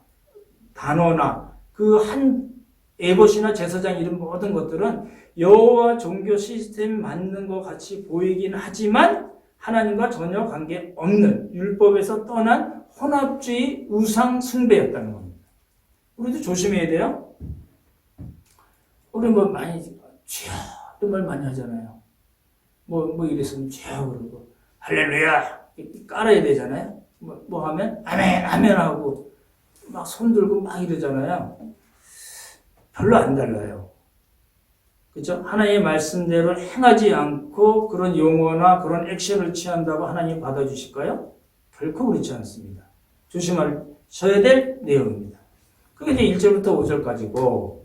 단어나 그 한 에봇이나 제사장 이런 모든 것들은 여호와 종교 시스템 맞는 것 같이 보이긴 하지만 하나님과 전혀 관계없는 율법에서 떠난 혼합주의 우상 숭배였다는 겁니다. 우리도 조심해야 돼요. 우리 주여 이런 말 많이 하잖아요. 이랬으면 주여 그러고 할렐루야 깔아야 되잖아요. 뭐 하면 아멘 아멘 하고 막 손 들고 막 이러잖아요. 별로 안 달라요. 그렇죠? 하나님의 말씀대로 행하지 않고 그런 용어나 그런 액션을 취한다고 하나님 받아주실까요? 결코 그렇지 않습니다. 조심하셔야 될 내용입니다. 그게 이제 1절부터 5절까지고,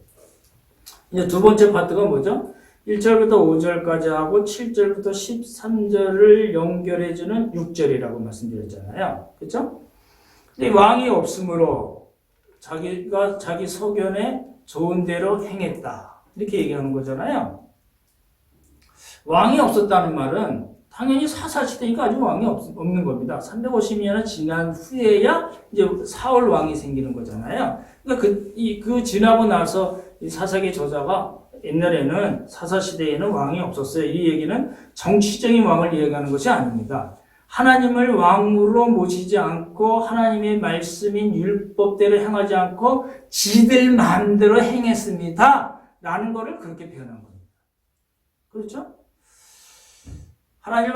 이제 두 번째 파트가 뭐죠? 1절부터 5절까지 하고 7절부터 13절을 연결해주는 6절이라고 말씀드렸잖아요. 그쵸? 근데 왕이 없으므로 자기가 자기 소견에 좋은 대로 행했다. 이렇게 얘기하는 거잖아요. 왕이 없었다는 말은 당연히 사사시대니까 아직 왕이 없는 겁니다. 350년이 지난 후에야 이제 사울 왕이 생기는 거잖아요. 그러니까 그 지나고 나서 이 사사기 저자가 옛날에는 사사시대에는 왕이 없었어요. 이 얘기는 정치적인 왕을 이야기하는 것이 아닙니다. 하나님을 왕으로 모시지 않고 하나님의 말씀인 율법대로 행하지 않고 지들 마음대로 행했습니다. 라는 것을 그렇게 표현한 겁니다. 그렇죠? 하나님을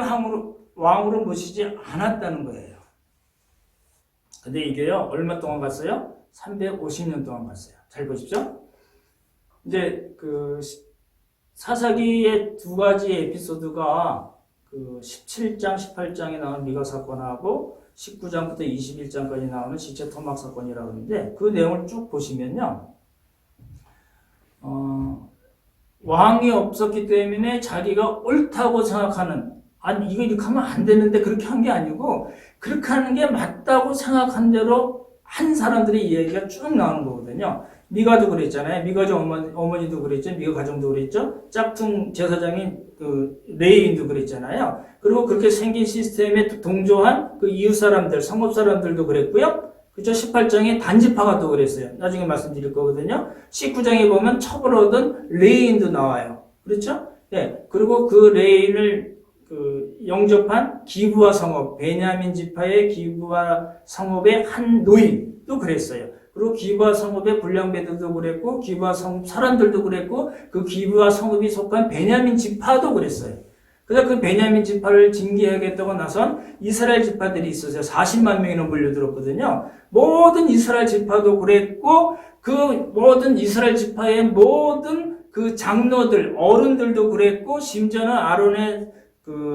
왕으로 모시지 않았다는 거예요. 근데 이게요, 얼마 동안 갔어요? 350년 동안 갔어요. 잘 보십시오. 이제 사사기의 두 가지 에피소드가 17장, 18장에 나오는 미가 사건하고 19장부터 21장까지 나오는 시체 토막 사건이라고 하는데 그 내용을 쭉 보시면요. 왕이 없었기 때문에 자기가 옳다고 생각하는, 아니 이거 이렇게 하면 안 되는데 그렇게 한 게 아니고 그렇게 하는 게 맞다고 생각한 대로 한 사람들의 이야기가 쭉 나오는 거거든요. 미가도 그랬잖아요. 미가죠 어머니도 그랬죠. 미가 가정도 그랬죠. 짝퉁 제사장인 레이인도 그랬잖아요. 그리고 그렇게 생긴 시스템에 동조한 이웃 사람들, 성읍 사람들도 그랬고요. 그렇죠. 18장에 단지파가 또 그랬어요. 나중에 말씀드릴 거거든요. 19장에 보면 첩을 얻은 레이인도 나와요. 그렇죠? 네. 그리고 그 레이인을 영접한 기브아 성읍, 베냐민 지파의 기브아 성읍의 한 노인도 그랬어요. 그리고 기브아 성읍의 불량배들도 그랬고, 기브아 성읍 사람들도 그랬고, 그 기브아 성읍이 속한 베냐민 지파도 그랬어요. 그래서 그 베냐민 지파를 징계하겠다고 나선 이스라엘 지파들이 있었어요. 40만 명이나 몰려들었거든요. 모든 이스라엘 지파도 그랬고, 그 모든 이스라엘 지파의 모든 그 장로들, 어른들도 그랬고, 심지어는 아론의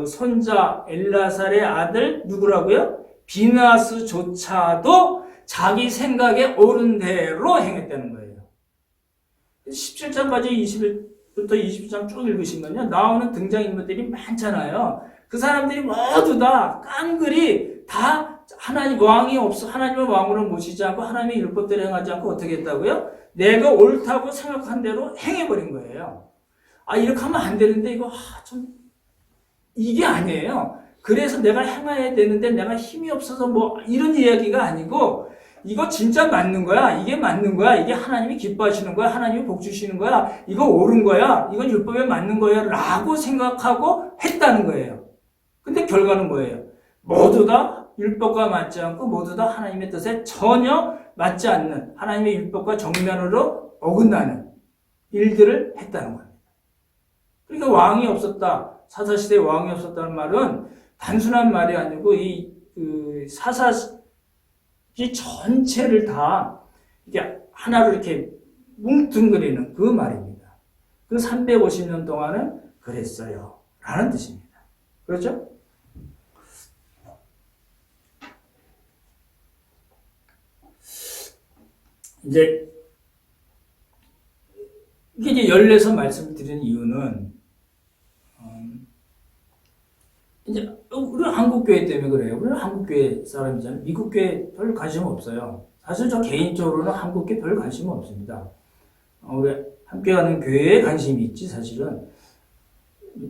손자 엘라살의 아들 누구라고요? 비나스조차도 자기 생각에 옳은 대로 행했다는 거예요. 17장까지 21부터 22장 쭉 읽으시면요. 나오는 등장인물들이 많잖아요. 그 사람들이 모두 다 깡그리 다 하나님을 왕으로 모시지 않고 하나님의 율법대로 행하지 않고 어떻게 했다고요? 내가 옳다고 생각한 대로 행해버린 거예요. 이렇게 하면 안 되는데 이게 아니에요. 그래서 내가 행해야 되는데 내가 힘이 없어서 이런 이야기가 아니고 이거 진짜 맞는 거야. 이게 맞는 거야. 이게 하나님이 기뻐하시는 거야. 하나님이 복 주시는 거야. 이거 옳은 거야. 이건 율법에 맞는 거야. 라고 생각하고 했다는 거예요. 근데 결과는 뭐예요? 모두 다 율법과 맞지 않고 모두 다 하나님의 뜻에 전혀 맞지 않는 하나님의 율법과 정면으로 어긋나는 일들을 했다는 겁니다. 그러니까 왕이 없었다. 사사시대에 왕이 없었다는 말은 단순한 말이 아니고 사사시 전체를 다 이게 하나로 이렇게 뭉뚱그리는 그 말입니다. 그 350년 동안은 그랬어요. 라는 뜻입니다. 그렇죠? 이제 이게 열내서 말씀드리는 이유는 이제 우리 한국교회 때문에 그래요. 우리는 한국교회 사람이잖아요. 미국교회 별 관심 없어요. 사실 저 개인적으로는 한국교회 별 관심 없습니다. 우리 함께 가는 교회에 관심이 있지 사실은.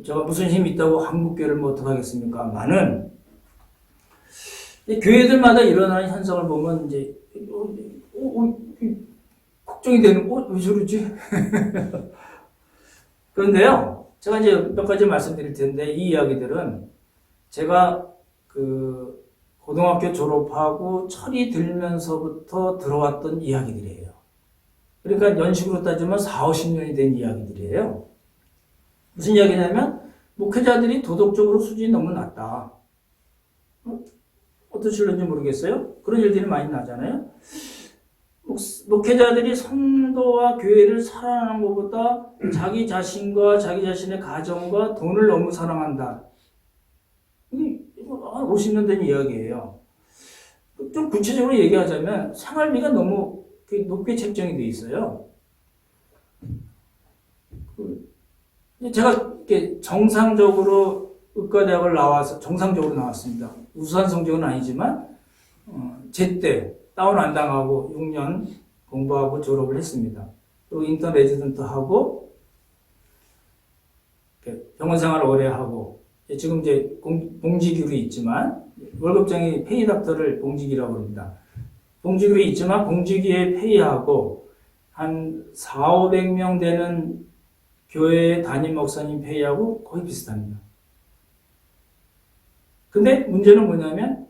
제가 무슨 힘이 있다고 한국교회를 어떡하겠습니까? 많은 교회들마다 일어나는 현상을 보면 이제 걱정이 되는 왜 저러지? 그런데요, 제가 이제 몇 가지 말씀드릴 텐데 이 이야기들은 제가 고등학교 졸업하고 철이 들면서부터 들어왔던 이야기들이에요. 그러니까 연식으로 따지면 40-50년이 된 이야기들이에요. 무슨 이야기냐면 목회자들이 도덕적으로 수준이 너무 낮다. 어떠실런지 모르겠어요. 그런 일들이 많이 나잖아요. 목회자들이 성도와 교회를 사랑하는 것보다 자기 자신과 자기 자신의 가정과 돈을 너무 사랑한다. 이거 50년 된 이야기예요. 좀 구체적으로 얘기하자면 생활비가 너무 높게 책정이 돼 있어요. 제가 이렇게 정상적으로 의과대학을 나와서 정상적으로 나왔습니다. 우수한 성적은 아니지만 제때 다운 안 당하고 6년 공부하고 졸업을 했습니다. 또 인턴 레지던트 하고 병원 생활을 오래 하고 지금 이제 봉직률이 있지만 월급쟁이 페이 닥터를 봉직이라고 합니다. 봉직률이 있지만 봉직위에 페이하고 한 4,500명 되는 교회 담임 목사님 페이하고 거의 비슷합니다. 근데 문제는 뭐냐면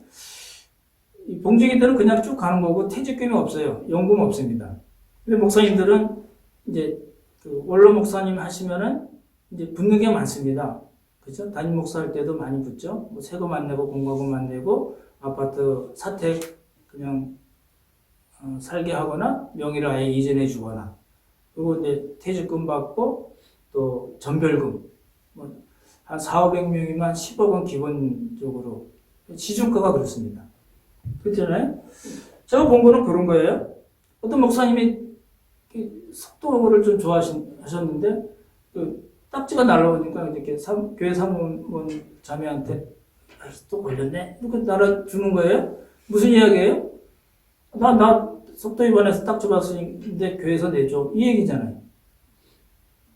이 봉직이들은 그냥 쭉 가는 거고 퇴직금이 없어요. 연금 없습니다. 근데 목사님들은 이제 그 원로 목사님 하시면은 이제 붙는 게 많습니다. 그렇죠? 담임 목사 할 때도 많이 붙죠. 뭐 세금 안 내고 공과금 안 내고 아파트 사택 그냥 살게 하거나 명의를 아예 이전해 주거나 그리고 이제 퇴직금 받고 또 전별금 뭐 한 4,500명이면 10억은 기본적으로 시중가가 그렇습니다. 그렇잖아요? 제가 본 거는 그런 거예요. 어떤 목사님이 속도를 좀 좋아하셨는데 그 딱지가 날라오니까 이렇게 교회 사무원 자매한테 또 걸렸네? 이렇게 날아주는 거예요? 무슨 이야기예요? 나 속도 위반해서 딱지 봤으니까 교회에서 내줘. 이 얘기잖아요.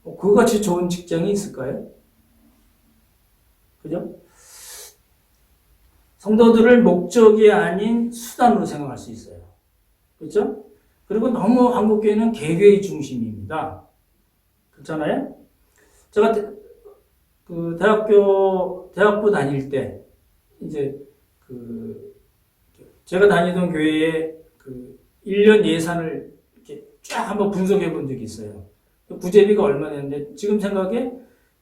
그거같이 좋은 직장이 있을까요? 그죠? 성도들을 목적이 아닌 수단으로 생각할 수 있어요. 그렇죠? 그리고 너무 한국교회는 개개의 중심입니다. 그렇잖아요? 제가 그 대학부 다닐 때 이제 제가 다니던 교회에 1년 예산을 이렇게 쫙 한번 분석해 본 적이 있어요. 부재비가 얼마 됐는데 지금 생각에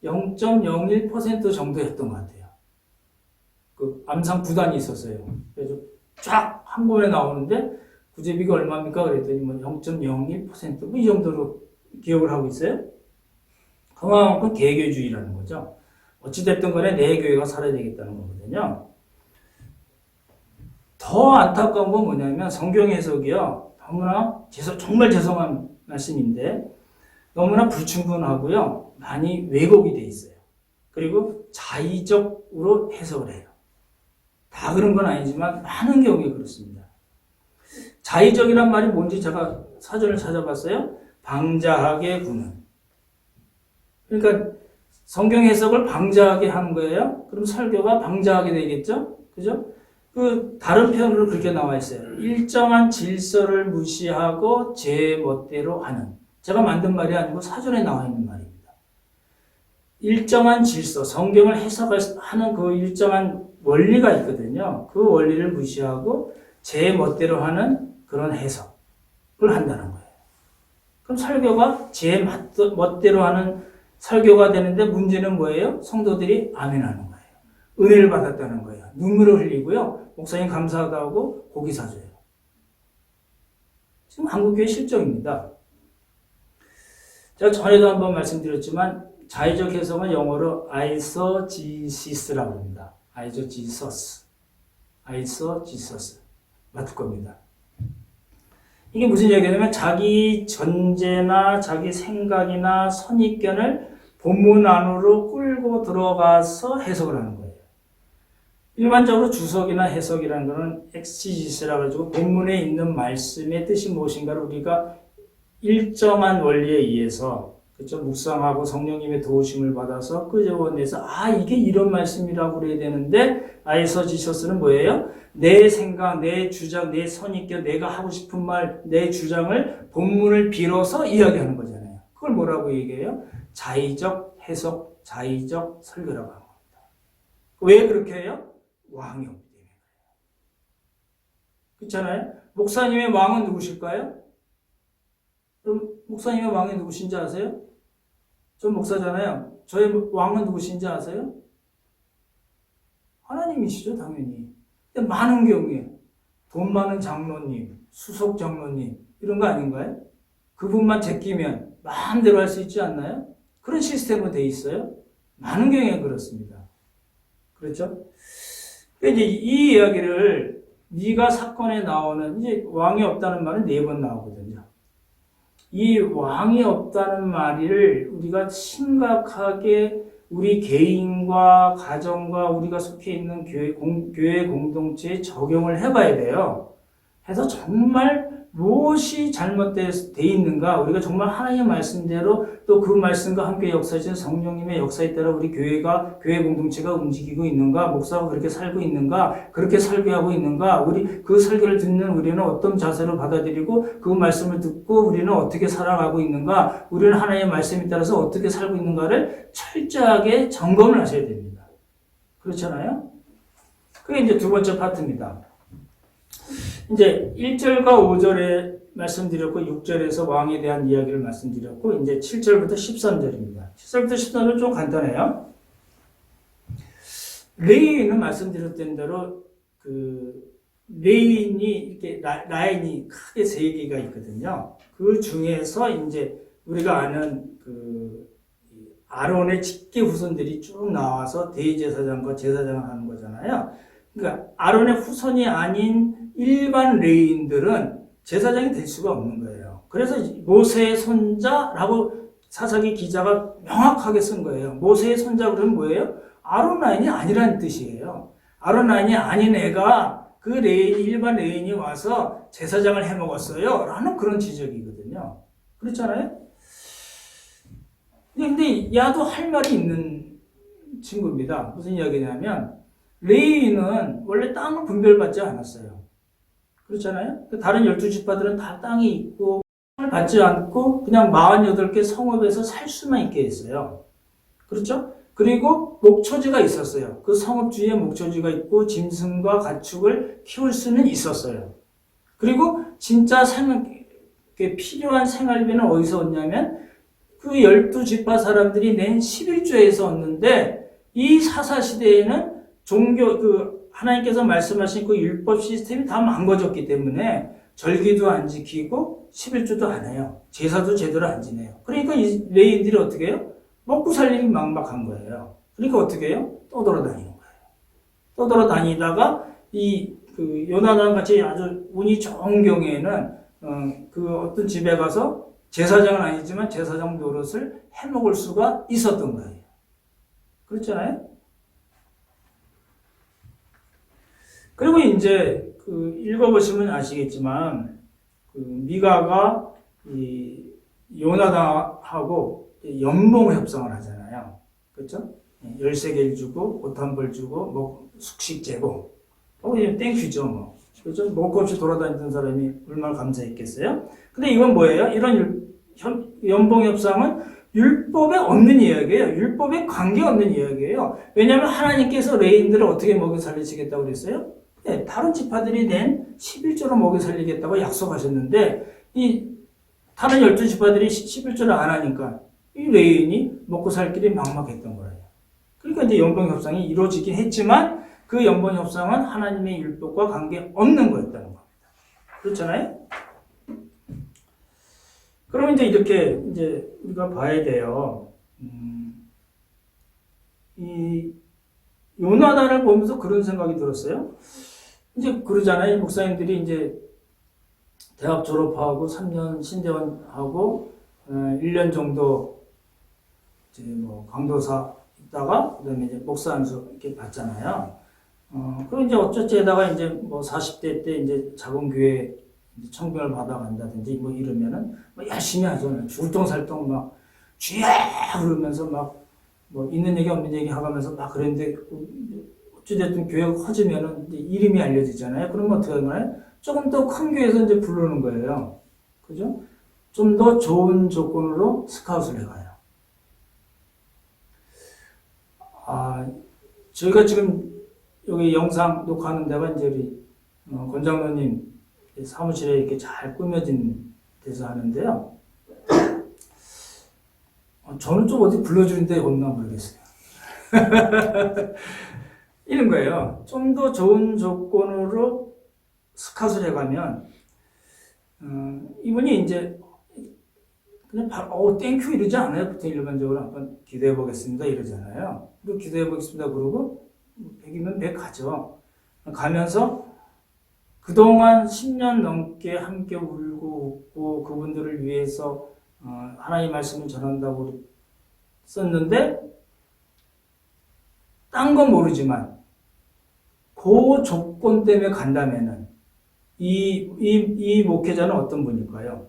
0.01% 정도였던 것 같아요. 그 암상 구단이 있었어요. 그래서 쫙 한 번에 나오는데 부재비가 얼마입니까? 그랬더니 뭐 0.01% 뭐 이 정도로 기억을 하고 있어요. 그만큼 개교주의라는 거죠. 어찌됐든 간에 내 교회가 살아야 되겠다는 거거든요. 더 안타까운 건 뭐냐면 성경 해석이요. 너무나 정말 죄송한 말씀인데 너무나 불충분하고요. 많이 왜곡이 돼 있어요. 그리고 자의적으로 해석을 해요. 다 그런 건 아니지만 많은 경우에 그렇습니다. 자의적이란 말이 뭔지 제가 사전을 찾아봤어요. 방자하게 구는. 그러니까 성경 해석을 방자하게 하는 거예요. 그럼 설교가 방자하게 되겠죠? 그죠? 다른 표현으로 그렇게 나와 있어요. 일정한 질서를 무시하고 제 멋대로 하는. 제가 만든 말이 아니고 사전에 나와 있는 말입니다. 일정한 질서, 성경을 해석하는 그 일정한 원리가 있거든요. 그 원리를 무시하고 제 멋대로 하는 그런 해석을 한다는 거예요. 그럼 설교가 제 멋대로 하는 설교가 되는데 문제는 뭐예요? 성도들이 아멘하는 거예요. 은혜를 받았다는 거예요. 눈물을 흘리고요. 목사님 감사하다고 고기 사줘요. 지금 한국교회 실정입니다. 제가 전에도 한번 말씀드렸지만 자의적 해석은 영어로 아이소지시스라고 합니다. 아이소지서스. 아이소지서스. 맞을 겁니다. 이게 무슨 얘기냐면 자기 전제나 자기 생각이나 선입견을 본문 안으로 끌고 들어가서 해석을 하는 거예요. 일반적으로 주석이나 해석이라는 것은 엑시지스라고 해가지고 본문에 있는 말씀의 뜻이 무엇인가를 우리가 일정한 원리에 의해서 그렇죠? 묵상하고 성령님의 도우심을 받아서 끄집어내서 이게 이런 말씀이라고 그래야 되는데 아이소지서스는 뭐예요? 내 생각, 내 주장, 내 선입견, 내가 하고 싶은 말, 내 주장을 본문을 빌어서 이야기하는 거잖아요. 그걸 뭐라고 얘기해요? 자의적 해석, 자의적 설교라고 하는 겁니다. 왜 그렇게 해요? 왕이 없기 때문에 그래요. 그렇잖아요? 목사님의 왕은 누구실까요? 그럼 목사님의 왕이 누구신지 아세요? 전 목사잖아요. 저의 왕은 누구신지 아세요? 하나님이시죠, 당연히. 근데 많은 경우에 돈 많은 장로님, 수석 장로님 이런 거 아닌가요? 그분만 제끼면 마음대로 할 수 있지 않나요? 그런 시스템으로 돼 있어요. 많은 경우에 그렇습니다. 그렇죠? 이제 이 이야기를 네가 사건에 나오는 이제 왕이 없다는 말은 4번 나오거든요. 이 왕이 없다는 말을 우리가 심각하게 우리 개인과 가정과 우리가 속해 있는 교회 공동체에 적용을 해봐야 돼요. 해서 정말 무엇이 잘못되어 있는가, 우리가 정말 하나님의 말씀대로 또 그 말씀과 함께 역사하신 성령님의 역사에 따라 우리 교회 공동체가 움직이고 있는가, 목사가 그렇게 살고 있는가, 그렇게 설교하고 있는가, 우리 그 설교를 듣는 우리는 어떤 자세로 받아들이고 그 말씀을 듣고 우리는 어떻게 살아가고 있는가, 우리는 하나님의 말씀에 따라서 어떻게 살고 있는가를 철저하게 점검을 하셔야 됩니다. 그렇잖아요? 그게 이제 두 번째 파트입니다. 이제 1절과 5절에 말씀드렸고 6절에서 왕에 대한 이야기를 말씀드렸고 이제 7절부터 13절입니다. 7절부터 13절은 좀 간단해요. 레위인은 말씀드렸던 대로 레위인이 이렇게 라인이 크게 3개가 있거든요. 그 중에서 이제 우리가 아는 아론의 직계 후손들이 쭉 나와서 대제사장과 제사장을 하는 거잖아요. 그러니까 아론의 후손이 아닌 일반 레위인들은 제사장이 될 수가 없는 거예요. 그래서 모세의 손자라고 사사기 기자가 명확하게 쓴 거예요. 모세의 손자 그러면 뭐예요? 아론 라인이 아니라는 뜻이에요. 아론 라인이 아닌 애가 그 레인이 일반 레인이 와서 제사장을 해먹었어요. 라는 그런 지적이거든요. 그렇잖아요? 근데 야도 할 말이 있는 친구입니다. 무슨 이야기냐면 레위인은 원래 땅을 분별받지 않았어요. 그렇잖아요? 다른 12지파들은 다 땅이 있고 땅을 받지 않고 그냥 48개 성읍에서 살 수만 있게 했어요. 그렇죠? 그리고 목초지가 있었어요. 그 성읍 주위에 목초지가 있고 짐승과 가축을 키울 수는 있었어요. 그리고 진짜 필요한 생활비는 어디서 얻냐면 그 12지파 사람들이 낸 11조에서 얻는데 이 사사시대에는 하나님께서 말씀하신 그 율법 시스템이 다 망가졌기 때문에 절기도 안 지키고 11조도 안 해요. 제사도 제대로 안 지내요. 그러니까 이 레위인들이 어떻게 해요? 먹고 살 일이 막막한 거예요. 그러니까 어떻게 해요? 떠돌아다니는 거예요. 떠돌아다니다가 요나단 같이 아주 운이 좋은 경우에는 어떤 집에 가서 제사장은 아니지만 제사장 노릇을 해먹을 수가 있었던 거예요. 그렇잖아요? 그리고 이제 읽어보시면 아시겠지만 미가가 요나단하고 연봉 협상을 하잖아요. 그렇죠? 13개를 주고 옷 한 벌 주고 뭐 숙식 제공. 땡큐죠 뭐. 그렇죠? 먹고 없이 돌아다니던 사람이 얼마나 감사했겠어요? 근데 이건 뭐예요? 이런 연봉 협상은 율법에 없는 이야기예요. 율법에 관계없는 이야기예요. 왜냐하면 하나님께서 레위인들을 어떻게 먹여 살리시겠다고 그랬어요? 네, 다른 지파들이 낸 11조로 먹여 살리겠다고 약속하셨는데 다른 12지파들이 11조를 안 하니까 이 레위인이 먹고 살 길이 막막했던 거예요. 그러니까 이제 연봉 협상이 이루어지긴 했지만 그 연봉 협상은 하나님의 율법과 관계없는 거였다는 겁니다. 그렇잖아요? 그러면 이제 이렇게 이제 우리가 봐야 돼요. 이 요나단을 보면서 그런 생각이 들었어요. 이제 그러잖아요. 목사님들이 이제 대학 졸업하고 3년 신대원 하고 1년 정도 이제 뭐 강도사 있다가 그다음에 이제 목사 안수 이렇게 받잖아요. 그럼 이제 어쩌지에다가 이제 뭐 40대 때 이제 작은 교회 청병을 받아간다든지 뭐 이러면은 뭐 열심히 하잖아요. 줄동살동 막 쥐야 그러면서 막 뭐 있는 얘기 없는 얘기 하면서 막 그랬는데 어찌됐든 교회가 커지면은 이제 이름이 알려지잖아요. 그러면 어떻게 하나요? 조금 더 큰 교회에서 이제 부르는 거예요. 그죠? 좀 더 좋은 조건으로 스카웃을 해가요. 저희가 지금 여기 영상 녹화하는 데가 이제 우리 권장로님 사무실에 이렇게 잘 꾸며진 데서 하는데요. 저는 좀 어디 불러주는데 없나 모르겠어요. 이런 거예요. 좀 더 좋은 조건으로 스카웃을 해가면 이분이 이제 그냥 바로 땡큐 이러지 않아요. 보통 일반적으로 한번 기도해 보겠습니다 이러잖아요. 그리고 기도해 보겠습니다 그러고 100이면 100 가죠. 가면서 그동안 10년 넘게 함께 울고 웃고 그분들을 위해서 하나님의 말씀을 전한다고 썼는데 딴 건 모르지만 그 조건 때문에 간다면은 이 목회자는 어떤 분일까요?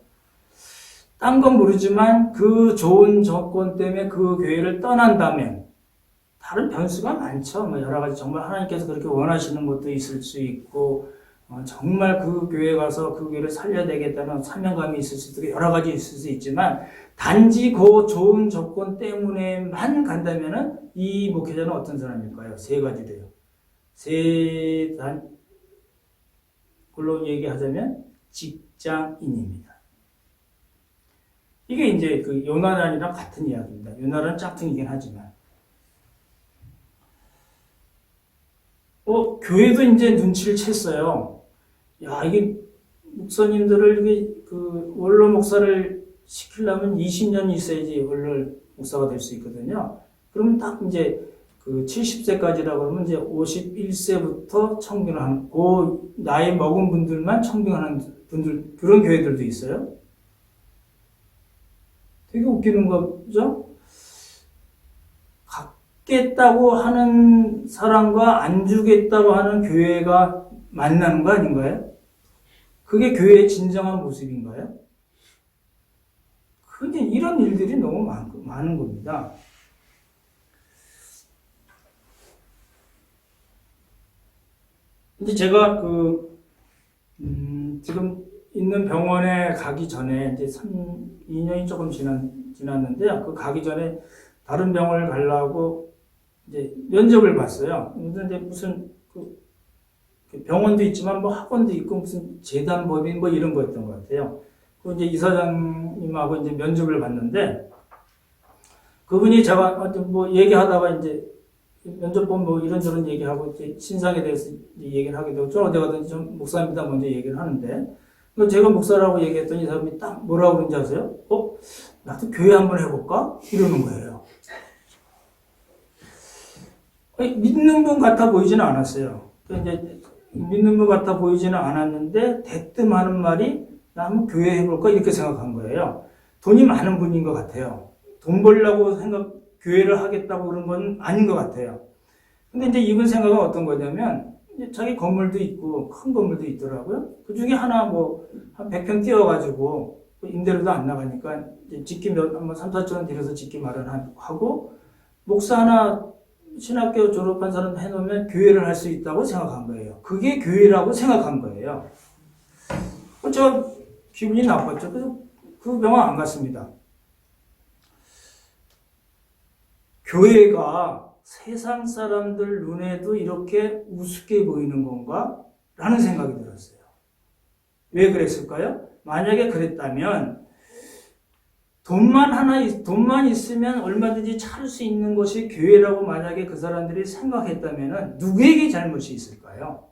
딴 건 모르지만 그 좋은 조건 때문에 그 교회를 떠난다면 다른 변수가 많죠. 뭐 여러 가지 정말 하나님께서 그렇게 원하시는 것도 있을 수 있고 정말 그 교회 가서 그 교회를 살려야 되겠다는 사명감이 있을 수 있고 여러 가지 있을 수 있지만 단지 그 좋은 조건 때문에만 간다면은 이 목회자는 어떤 사람일까요? 세 가지래요. 그걸로 얘기하자면 직장인입니다. 이게 이제 그 요나단이랑 같은 이야기입니다. 요나단은 짝퉁이긴 하지만 교회도 이제 눈치를 챘어요. 야, 이게 목사님들을 이게 그 원로 목사를 시키려면 20년이 있어야지 원로 목사가 될 수 있거든요. 그러면 딱 이제 그 70세까지라고 그러면 이제 51세부터 청빙하는 그 나이 먹은 분들만 청빙하는 분들 그런 교회들도 있어요. 되게 웃기는 거죠? 갖겠다고 하는 사람과 안 주겠다고 하는 교회가 만나는 거 아닌가요? 그게 교회의 진정한 모습인가요? 근데 이런 일들이 너무 많은 겁니다. 근데 제가 지금 있는 병원에 가기 전에 이제 2년이 조금 지났는데요. 그 가기 전에 다른 병원을 가려고 이제 면접을 봤어요. 근데 무슨 병원도 있지만 뭐 학원도 있고 무슨 재단법인 뭐 이런 거였던 것 같아요. 그 이제 이사장님하고 이제 면접을 봤는데 그분이 제가 뭐 얘기하다가 이제 면접 보면 뭐 이런저런 얘기하고 이제 신상에 대해서 얘기를 하게 되고 저는 어디 가든지 좀 목사입니다 먼저 얘기를 하는데 제가 목사라고 얘기했더니 이 사람이 딱 뭐라고 그런지 아세요? 나도 교회 한번 해볼까? 이러는 거예요. 믿는 분 같아 보이지는 않았어요. 이제 믿는 분 같아 보이지는 않았는데 대뜸 하는 말이 나 한번 교회 해볼까? 이렇게 생각한 거예요. 돈이 많은 분인 것 같아요. 돈 벌려고 교회를 하겠다고 그런 건 아닌 것 같아요. 근데 이제 이분 생각은 어떤 거냐면 자기 건물도 있고 큰 건물도 있더라고요. 그 중에 하나 뭐 한 100평 띄워가지고 임대료도 안 나가니까 짓기 한번 3, 4천 원 들여서 짓기 마련하고 목사 하나 신학교 졸업한 사람 해놓으면 교회를 할 수 있다고 생각한 거예요. 그게 교회라고 생각한 거예요. 저 기분이 나빴죠. 그래서 그 병원 안 갔습니다. 교회가 세상 사람들 눈에도 이렇게 우습게 보이는 건가? 라는 생각이 들었어요. 왜 그랬을까요? 만약에 그랬다면 돈만 있으면 얼마든지 찾을 수 있는 것이 교회라고 만약에 그 사람들이 생각했다면 누구에게 잘못이 있을까요?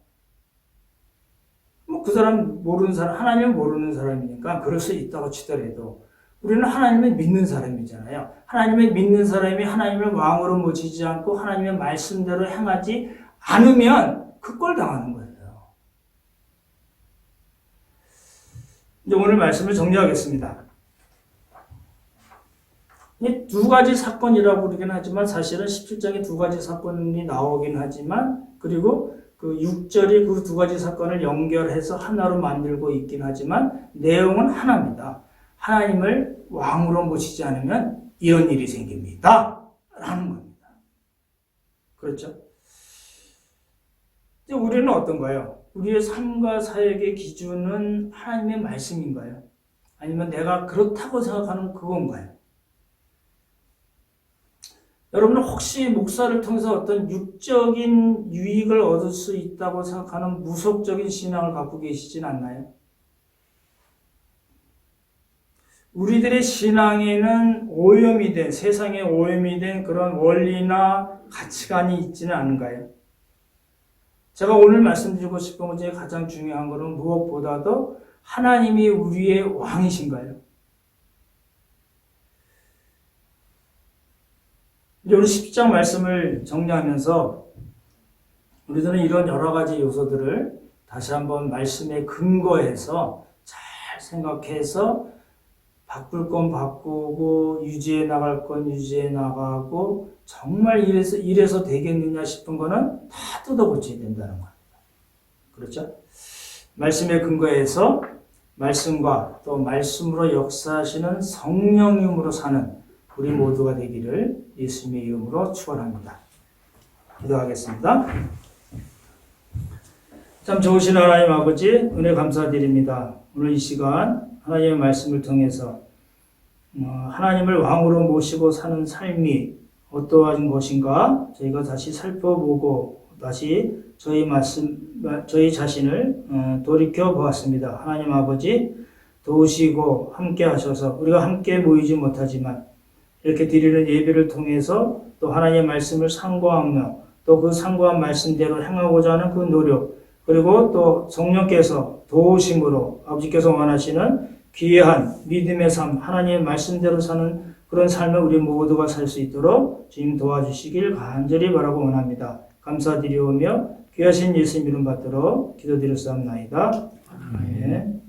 뭐 그 사람 모르는 사람, 하나님을 모르는 사람이니까 그럴 수 있다고 치더라도 우리는 하나님을 믿는 사람이잖아요. 하나님을 믿는 사람이 하나님을 왕으로 모시지 않고 하나님의 말씀대로 행하지 않으면 그 꼴 당하는 거예요. 이제 오늘 말씀을 정리하겠습니다. 이 두 가지 사건이라고 그러긴 하지만 사실은 17장에 두 가지 사건이 나오긴 하지만 그리고 그 6절이 그 두 가지 사건을 연결해서 하나로 만들고 있긴 하지만 내용은 하나입니다. 하나님을 왕으로 모시지 않으면 이런 일이 생깁니다. 라는 겁니다. 그렇죠? 이제 우리는 어떤가요? 우리의 삶과 사역의 기준은 하나님의 말씀인가요? 아니면 내가 그렇다고 생각하는 그건가요? 여러분은 혹시 목사를 통해서 어떤 육적인 유익을 얻을 수 있다고 생각하는 무속적인 신앙을 갖고 계시진 않나요? 우리들의 신앙에는 오염이 된, 세상에 오염이 된 그런 원리나 가치관이 있지는 않은가요? 제가 오늘 말씀드리고 싶은 것 중에 가장 중요한 것은 무엇보다도 하나님이 우리의 왕이신가요? 오늘 10장 말씀을 정리하면서 우리들은 이런 여러 가지 요소들을 다시 한번 말씀에 근거해서 잘 생각해서 바꿀 건 바꾸고 유지해 나갈 건 유지해 나가고 정말 이래서 되겠느냐 싶은 거는 다 뜯어고쳐야 된다는 겁니다. 그렇죠? 말씀에 근거해서 말씀과 또 말씀으로 역사하시는 성령님으로 사는 우리 모두가 되기를 예수님의 이름으로 축원합니다. 기도하겠습니다. 참 좋으신 하나님 아버지 은혜 감사드립니다. 오늘 이 시간 하나님의 말씀을 통해서 하나님을 왕으로 모시고 사는 삶이 어떠한 것인가 저희가 다시 살펴보고 다시 저희 자신을 돌이켜 보았습니다. 하나님 아버지 도우시고 함께 하셔서 우리가 함께 모이지 못하지만 이렇게 드리는 예배를 통해서 또 하나님의 말씀을 상고하며 또 그 상고한 말씀대로 행하고자 하는 그 노력 그리고 또 성령께서 도우심으로 아버지께서 원하시는 귀한 믿음의 삶 하나님의 말씀대로 사는 그런 삶을 우리 모두가 살 수 있도록 주님 도와주시길 간절히 바라고 원합니다. 감사드리오며 귀하신 예수님 이름 받들어 기도드렸사옵나이다. 아멘.